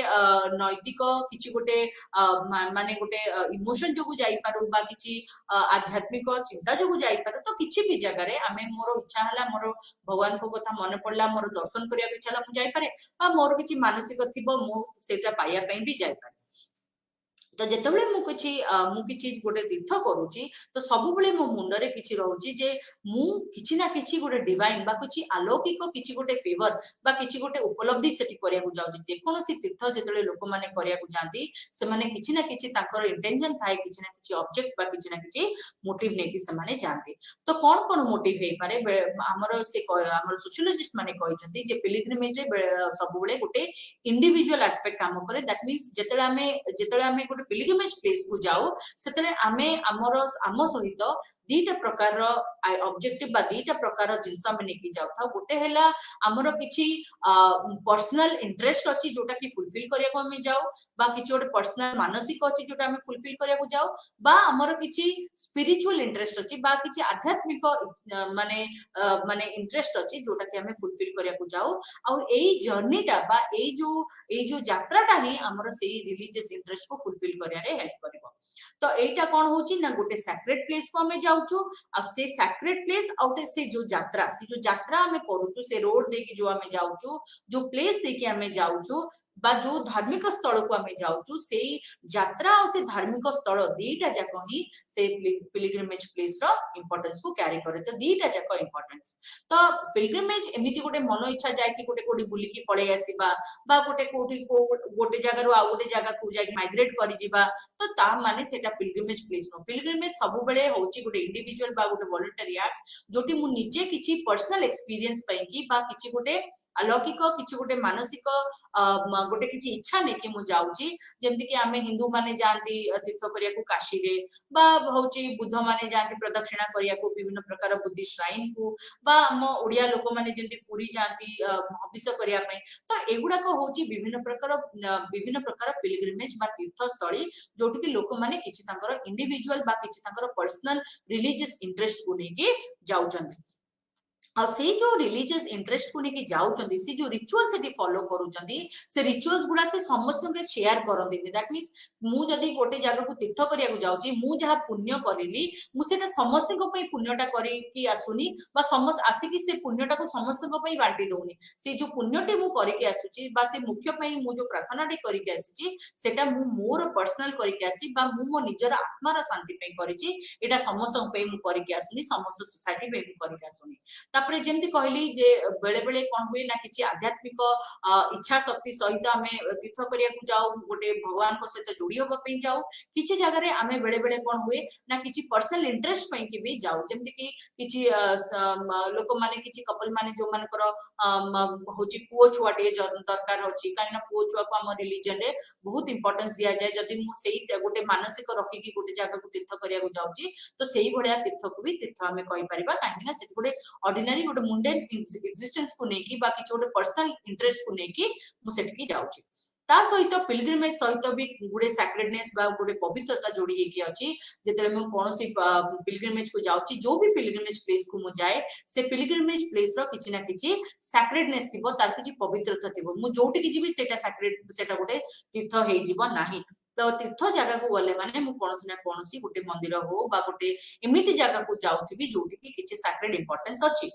नैतिक किछि गोटे माने गोटे इमोशन जो जाई पारू बा किछि आध्यात्मिक चिंता जो जाई पारू। तो किछि भी जगह रे आमे मोर इच्छा हला मोर भगवान को कथा मन पड़ला मोर दर्शन करिया के इच्छा हला मु जाई पारे बा मोर किछि मानसिक थिबो मु सेटा पाया पे भी जाई पारे। तो जेतेबेले मु किछि गोटे तीर्थ करूची तो सब बेले मो मुंडरे किछि रहउची जे मु किछि ना किछि गोटे डिवाइन बा किछि अलौकिक किछि गोटे फेवर बा किछि गोटे उपलब्धि सेठी करिया को जाउची जे कोनोसी तीर्थ जेतेबेले लोक माने करिया को जांती से माने किछि ना किछि ताकर इंटेंशन थाए किछि ना किछि ऑब्जेक्ट बा किछि ना किछि मोटिव नेकी से माने जांती। तो कोन कोन मोटिव हेई पारे हमर से हमर सोशियोलॉजिस्ट माने कहिसंती जे पिलग्रिमेज सब बेले गोटे इंडिविजुअल एस्पेक्ट काम करे दैट मींस जेतेबेले आमे गोटे पिलग्रिमेज प्लेस को जाओ सेतले आमे आम सहित दीटा प्रकार ऑब्जेक्टिव बा दीटा प्रकार जिंस आमे नेकी जाउ था गोटे हैला हमरो किछि पर्सनल इंटरेस्ट अछि जोटा कि फुलफिल करिया को हमें जाओ बा किछि गोटे पर्सनल मानसिक अछि जोटा हमें फुलफिल करिया को जाओ बा हमरो किछि स्पिरिचुअल इंटरेस्ट अछि बा किछि आध्यात्मिक माने माने इंटरेस्ट अछि जोटा कि हमें फुलफिल करिया को जाओ आ एई जर्नीटा बा एई जो यात्राटा ही हमरो सेई रिलीजियस इंटरेस्ट को फुलफिल करिया रे हेल्प करिवो। तो एटा कोन होची ना गोटे सैक्रेड प्लेस को हमें जाउछु आ से सैक्रेड प्लेस आउटे से जो यात्रा हमें करूछु से रोड देकी जो हमें जाउछु जो प्लेस देकी हमें जाउछु बा जो धार्मिक स्थल को हमें जाउछु से यात्रा और से धार्मिक स्थल दीटा जाक ही से पिलग्रिमेज प्लेस रो इंपोर्टेंस को कैरी करे। तो दीटा जाक इंपोर्टेंस तो पिलग्रिमेज एमिति गोटे मन इच्छा जाय कि गोटे कोडी बुली की पळे आसीबा बा गोटे कोठी गोटे जगह रो आ गोटे जगह को जाय माइग्रेट करि जिबा तो ता माने सेटा पिलग्रिमेज प्लेस नो पिलग्रिमेज सब बेले होची गोटे इंडिविजुअल बा गोटे वॉलंटरी एक्ट जोटी मु निजे किछि पर्सनल एक्सपीरियंस पई की बा किछि गोटे अलौकिक किछि गोटे मानसिक गोटे किछि इच्छा ने कि मु जाउची जेमति कि आमे हिंदू माने जानती तीर्थ करिया को काशी रे बा होची बुद्ध माने जानती प्रदक्षिणा करिया को विभिन्न प्रकार बुद्धि श्राइन को बा हम ओडिया लोक माने जेमति पुरी जानती हबिस करिया पई। तो एगुडा को होची विभिन्न प्रकार पिलग्रिमेज बा तीर्थ स्थली जोटी कि लोक माने किछि तांकर इंडिविजुअल बा किछि तांकर पर्सनल रिलीजियस इंटरेस्ट को नेकी जाउचंदी आ से जो रिलीजियस इंटरेस्ट को लेके जाउचंदी से जो रिचुअल से फॉलो करूचंदी से रिचुअल्स गुडा से समस्त के शेयर करंदी दैट मींस मु जदी गोटे जगह को तीर्थ करिया को जाउची मु जहा पुण्य करिली मु सेटा समस्त को पई पुण्यटा करी कि आसुनी बा समस्त आसी कि से पुण्यटा को समस्त को पई बांटी दोनी से जो पुण्यटे मु करी के आसुची बा से मुख्य पई मु जो प्रार्थना टे करी के आसीची सेटा मु मोर पर्सनल करी के आसी बा मु मो निजर आत्मार शांति पई करिची एटा समस्त पई मु करी के आसुनी समस्त सोसाइटी पई मु करी के आसुनी। तापरे जेमति कहली जे बेले बेले कोन हुए ना किछि आध्यात्मिक इच्छा शक्ति सहित हमें तीर्थ करिया को जाऊ गोटे भगवान को सहित जोड़ी होबा पे जाऊ किछि जगह रे हमें बेले बेले कोन हुए ना किछि पर्सनल इंटरेस्ट पे कि भी जाऊ जेमति कि किछि लोक माने किछि कपल माने जो मानकर होची पुओ छुआटे दरकार होची काइना पुओ छुआ को हम रिलीजन रे बहुत इंपोर्टेंस दिया जाय जदी मु सेही गोटे मानसिक रखी कि गोटे जगह को तीर्थ करिया को जाउची तो सेही भलिया तीर्थ को भी तीर्थ हमें कहि परिबा काइना से गोटे ऑर्डिनरी गोटे मुंडेन एक्जिस्टेंस को नेकी बाकी छोटे पर्सनल इंटरेस्ट को नेकी मु सेटकी जाउची। ता सहित पिलग्रिमेज सहित भी गुडे सैक्रेडनेस बा गुडे पवित्रता जोड़ी हेकी अछि जेतले मु कोनोसी पिलग्रिमेज को जाउची जो भी पिलग्रिमेज प्लेस को मु जाए से पिलग्रिमेज प्लेस रो किछि ना किछि सैक्रेडनेस थिबो तार किछि पवित्रता थिबो मु जोटी कि जिबि सेटा सैक्रेड सेटा गोटे तीर्थ हेइ जिवो नाही। तो तीर्थ जगह को गले माने मु कोनोसी ना कोनोसी गोटे मंदिर हो बा गोटे एमिति जगह को जाउथिबी जोटी कि किछि सैक्रेड इंपोर्टेंस अछि।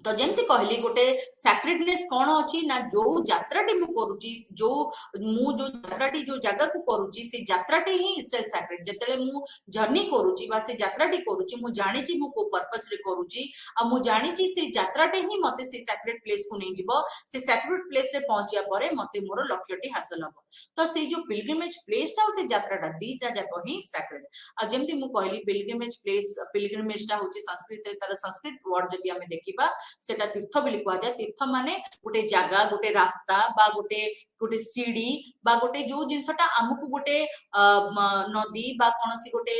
तो जेमती कहली गोटे सैक्रेडनेस कौन अछि ना जो यात्राटी मु करूची जो यात्राटी जो जगह को करूची से यात्राटी ही इटसेल्फ सैक्रेड जेतले मु जर्नी करूची बा से यात्राटी करूची मु जानि छी मु को पर्पस रे करूची आ मु जानि छी से यात्राटी ही मते से सैक्रेड प्लेस को नै जिवो से सैक्रेड प्लेस रे पहुंचिया परे मते मोर लक्ष्यटी हासिल हबो। तो से जो पिलग्रिमेज प्लेस ता से यात्राटा दीटा जाको ही सैक्रेड आ जेमती मु कहली पिलग्रिमेज टा होची संस्कृत रे तार संस्कृत वर्ड जदी हमें देखिबा सेटा तीर्थ बोली कुआ जाय तीर्थ माने गोटे जागा गोटे रास्ता बा गोटे गोटे सीढ़ी बा गोटे जो जिनसटा हमकु गोटे नदी बा कोनसी गोटे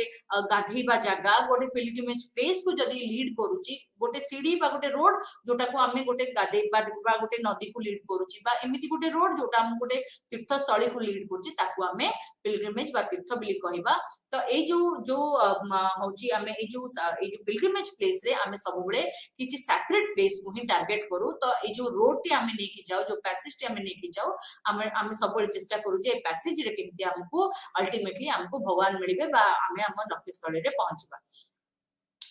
गाधेबा जागा गोटे पिलग्रिमेज प्लेस को जदी लीड करूची गोटे सीढ़ी बा गोटे रोड जोटा को आमे गोटे गाधेबा बा गोटे नदी को लीड करूची बा एमिति गोटे रोड जोटा हम गोटे तीर्थ स्थली को लीड करूची ताकू आमे पिलग्रिमेज बा तीर्थ बोली कहबा तो ए जो जो होची आमे ए जो पिलग्रिमेज प्लेस रे आमे सब बेले किछि सैक्रेड प्लेस को ही टारगेट करू तो ए जो रोड टी आमे नेकी जाओ जो पैसेज टी आमे नेकी जाओ आमे सब बेले चेष्टा करू जे पैसेज रे केमती हमको अल्टीमेटली हमको भगवान मिलिबे बा आमे हम लक्ष्य स्थली रे पहुंचबा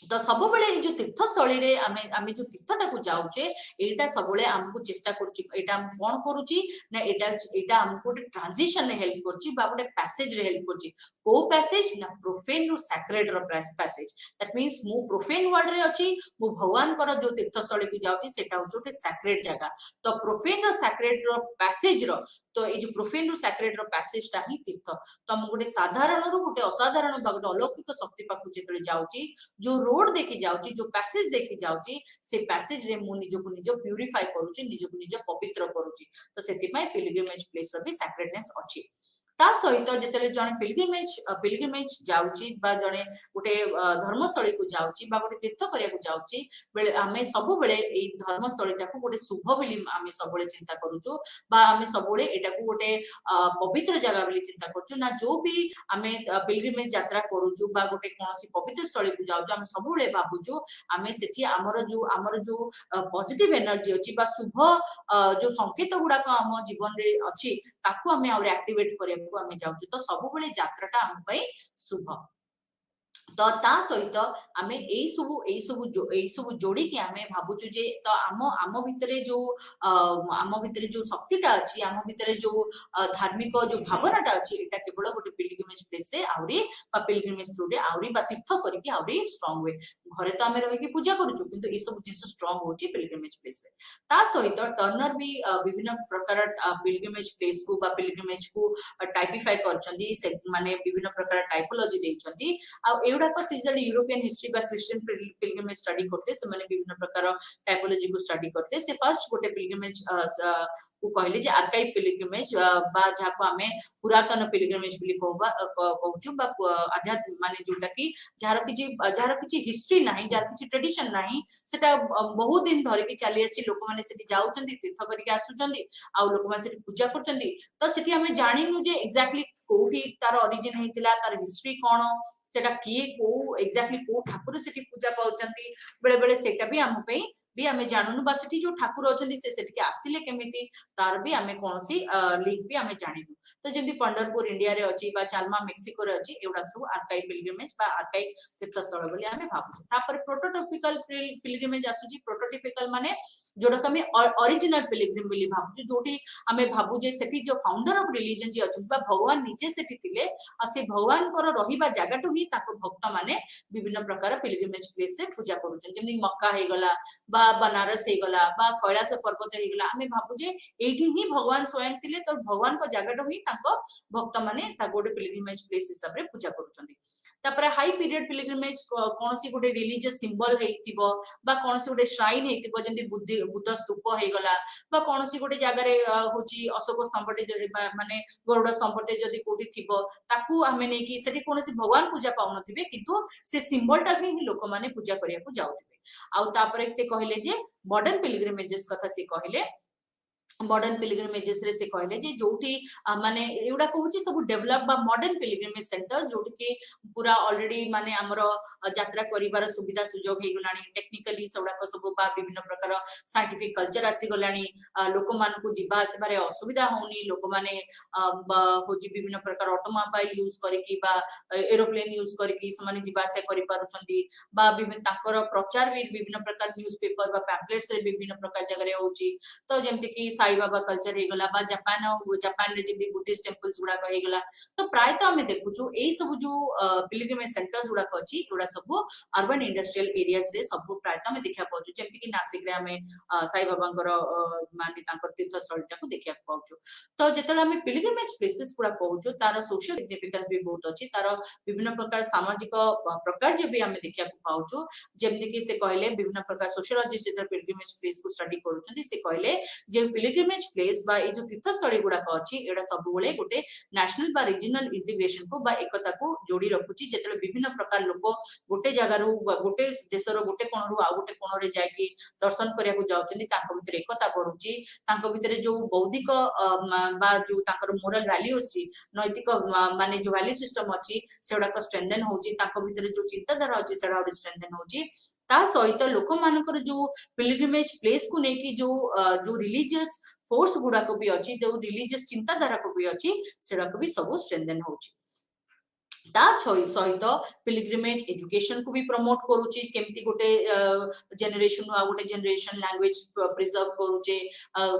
तो सब बेले जो तीर्थस्थली रे आमे आमे जो तीर्थटा को जाउचे एटा सब बेले हमको चेष्टा करूची एटा हम कोन करूची ना एटा एटा हमको ट्रांजिशन रे हेल्प करची बा गोटे पैसेज रे हेल्प करची को पैसेज ना प्रोफेन रु सैक्रेड रो पैसेज दैट मींस मु प्रोफेन वर्ल्ड रे अछि मु भगवान कर जो तीर्थस्थली को जाउची सेटा होचे सैक्रेड जगह तो प्रोफेन रो सैक्रेड रो पैसेज रो तो ये जो प्रोफेन रु सैक्रेड रो पैसेज टा ही तीर्थ तो हम गोटे साधारण रु गोटे असाधारण बा गोटे अलौकिक शक्ति पाखु जेतले जाउची जो रोड देखि जाउची जो पैसेज देखि जाउची से पैसेज रे मु निजो को निजो प्यूरिफाई करूची निजो को निजो पवित्र करूची तो सेति पय पिलग्रिमेज प्लेस रो भी सैक्रेडनेस अछि ता सहित जेतले जने पिलग्रिमेज जाउची बा जने गोटे धर्मस्थली को जाउची बा गोटे तीर्थ करिया को जाउची बेले आमे सब बेले ए धर्मस्थली ता को गोटे शुभ बोली आमे सब बेले चिंता करूचु बा आमे सब बेले एटा को गोटे पवित्र जगह बोली चिंता करछु ना जो भी आमे पिलग्रिमेज यात्रा करूचु बा गोटे कोनसी पवित्र स्थली को जाउचु आमे सब बेले भाबुचु आमे सेठी हमर जो पॉजिटिव एनर्जी अछि बा शुभ जो संकेत गुडा को हम जीवन रे अछि ताकू आमे और एक्टिवेट करिया को आमे जाउचु तो सब बेले यात्राटा हम पई शुभ तो ता सहित आमे एई सब जोड़ी के आमे भाबुचु जे तो आम भितरे जो शक्तिटा अछि आम भितरे जो धार्मिक जो भावनाटा अछि एटा केवल गोटे पिलग्रिमेज प्लेस रे आउरी बा पिलग्रिमेज थ्रू रे आउरी बा तीर्थ करिके आउरी स्ट्रांग हुए घरे तो आमे रहि के पूजा करूचु किंतु ए सब जिंस स्ट्रांग होची पिलग्रिमेज प्लेस रे ता सहित टर्नर भी विभिन्न प्रकार पिलग्रिमेज प्लेस को बा पिलग्रिमेज को टाइपिफाई करचंदी से माने विभिन्न प्रकार टाइपोलॉजी देइचंदी आ एउडा को सिजल यूरोपियन हिस्ट्री बा क्रिश्चियन पिलग्रिमेज स्टडी करते से माने विभिन्न प्रकार टाइपोलॉजी को स्टडी करते से फर्स्ट गोटे पिलग्रिमेज को कहले जे आर्काइव पिलग्रिमेज बा जाको हमें पुरातन पिलग्रिमेज बोली कहउछु बा आध्यात्म माने जोटा कि जार किछि हिस्ट्री नाही जार किछि ट्रेडिशन नाही सेटा बहुत दिन धरि कि चली आसी लोक माने सेठी जाउचंदी तीर्थ करिके आसुचंदी आ लोक माने सेठी पूजा करचंदी तो सेठी हमें जानिनु जे एग्जैक्टली कोठी तार ओरिजिन हेतिला तार हिस्ट्री कोन सेटा किए को एग्जैक्टली को ठाकुर सेठी पूजा पाउचंती बेले बेले सेटा भी हम पे भी हमें जाननु बा सेठी जो ठाकुर अछंती से सेठी के आसिले केमिति तार भी हमें कोनसी लिंक भी हमें जानिनु तो जेंति पंडरपुर इंडिया रे अछि बा चालमा मेक्सिको रे अछि एउडा सब आर्काइव पिलग्रिमेज बा आर्काइव तीर्थस्थल बोली हमें भाबु तापर प्रोटोटाइपिकल पिलग्रिमेज आसुची प्रोटोटाइपिकल माने जोडा हमें ओरिजिनल पिलग्रिम बोली भाबु जोटी हमें भाबु जे सेठी जो फाउंडर ऑफ रिलीजन जे अछि बा भगवान नीचे सेठी थिले आ से भगवान कर रहिबा जागाटो ही ताको भक्त माने विभिन्न प्रकार पिलग्रिमेज प्लेस रे पूजा करूछन जेमि मक्का हे गला बा बनारस हे गला बा कैलाश पर्वत हे गला हमें भाबु जे एठी ही भगवान स्वयं थिले तो भगवान को जागाटो ही ताको भक्त माने ता गोटे पिलग्रिमेज प्लेस हिसाब रे पूजा करूछन तापर हाई पीरियड पिलग्रिमेज कोनसी गोटे रिलीजियस सिंबल हेतिबो बा कोनसी गोटे श्राइन हेतिबो जेंति बुद्ध स्तूप हे गला बा कोनसी गोटे जागा रे होची अशोक स्तंभटे माने गरुड़ स्तंभटे जदी कोठी थिबो ताकू हमें नै कि सेठी कोनसी भगवान पूजा पाउनथिबे किंतु से सिंबल टा ही लोक माने पूजा करिया को जाउथिबे आ तापर से कहले जे मॉडर्न पिलग्रिमेजेस कथा से कहले मॉडर्न पिलग्रिमेजेस रे से कहले जे जोठी माने एउडा कहूची सब डेवलप बा मॉडर्न पिलग्रिमेज सेंटर्स जोठी के पूरा ऑलरेडी माने हमरो यात्रा करिवार सुविधा सुजोग हे गलानी टेक्निकली सौडा को सब बा विभिन्न प्रकार साइंटिफिक कल्चर आसी गलानी लोक मान को जिबा आसीबारे असुविधा होनी लोक माने होची विभिन्न प्रकार ऑटोमोबाइल यूज करके बा एरोप्लेन यूज करके समाने जिबा आसे करि पारुछंती बा विभिन्न ताकर प्रचार भी विभिन्न प्रकार न्यूज़पेपर बा पैम्पलेट्स रे विभिन्न प्रकार जगह रे होची तो जेमति कि साई बाबा कल्चर हे गला बा जापान रे जे बुद्धिस्ट टेम्पल्स गुडा हे गला तो प्राय तो हमें देखुछु एई सब जो पिलग्रिमेज सेंटर्स गुडा अछि गुडा सब अर्बन इंडस्ट्रियल एरियाज रे सब प्राय तो हमें देखा पाउछु जेमति कि नासिक रे हमें साई बाबांकर माने तांकर तीर्थस्थल टाको देखा पाउछु तो जेतले हमें पिलग्रिमेज प्लेसेस गुडा कहूछु तार सोशल सिग्निफिकेंस भी बहुत अछि तार विभिन्न प्रकार सामाजिक प्रकार जे भी हमें देखा पाउछु जेमति कि से कहले विभिन्न प्रकार सोशियोलॉजिस्ट जे पिलग्रिमेज प्लेस को स्टडी करूछंती से कहले जे पिलग्रिमेज प्लेस बा ए जो तीर्थस्थली गुडा अछि एडा सब बेले गोटे नेशनल बा रीजनल इंटीग्रेशन को बा एकता को जोड़ी रखुची जेतले विभिन्न प्रकार लोक गोटे जगार गोटे देशर गोटे कोणरू आ गोटे कोण रे जाकी दर्शन करिया को जाउछंती तांको भितर एकता बढ़ुची तांको भितर जो बौद्धिक बा जो तांकर मोरल वैल्यू अछि नैतिक माने जो वैल्यू सिस्टम अछि सेडा को स्ट्रेंथन होची तांको भितर जो चिंताधारा अछि सेडा स्ट्रेंथन होची ता सहित लोक मानकर जो पिलग्रिमेज प्लेस को नेकी जो रिलीजियस फोर्स गुडा को भी अछि जो रिलीजियस चिंताधारा को भी अछि सेडा को भी सब स्ट्रेंथन होची ता सहित पिलग्रिमेज एजुकेशन को भी प्रमोट करूची केमती गोटे जनरेशन आ गोटे जनरेशन लैंग्वेज प्रिजर्व करूचे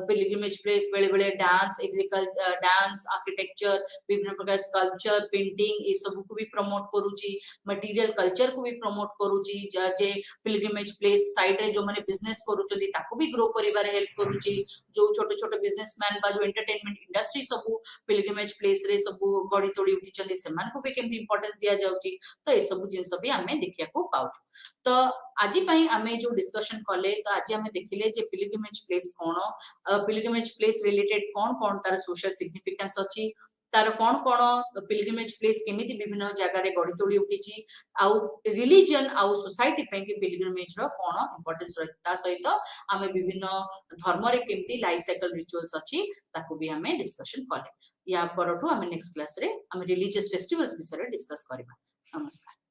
पिलग्रिमेज प्लेस बेले बेले डांस एग्रीकल्चर डांस आर्किटेक्चर विभिन्न प्रकार स्कल्पचर पेंटिंग ए सब को भी प्रमोट करूची मटेरियल कल्चर को भी प्रमोट करूची जे पिलग्रिमेज प्लेस साइड रे जो माने बिजनेस करूचंती ताको भी ग्रो करिबारे हेल्प करूची जो छोटे छोटे बिजनेसमैन बा जो एंटरटेनमेंट इंडस्ट्री सब पिलग्रिमेज प्लेस रे सब गड़ी तोड़ी उठिचंती सेमान को भी केमती इंपोर्टेंस दिया जाउची तो ए सब जिंस भी हमें देखिया को पाउछु तो आजि पई हमें जो डिस्कशन कले तो आज हमें देखिले जे पिलग्रिमेज प्लेस कोन पिलग्रिमेज प्लेस रिलेटेड कोन कोन तार सोशल सिग्निफिकेंस अछि तार कोन कोन पिलग्रिमेज प्लेस केमिति विभिन्न जगह रे गड़ी तोड़ी उठिची आउ रिलीजन आउ सोसाइटी पे के पिलग्रिमेज रो कोन इंपोर्टेंस रहता सहित हमें विभिन्न धर्म रे केमिति लाइफ साइकिल रिचुअल्स अछि ताको भी हमें डिस्कशन कले या परठू हमें नेक्स्ट क्लास रे हमें रिलीजियस फेस्टिवल्स विषय डिस्कस करबा नमस्कार।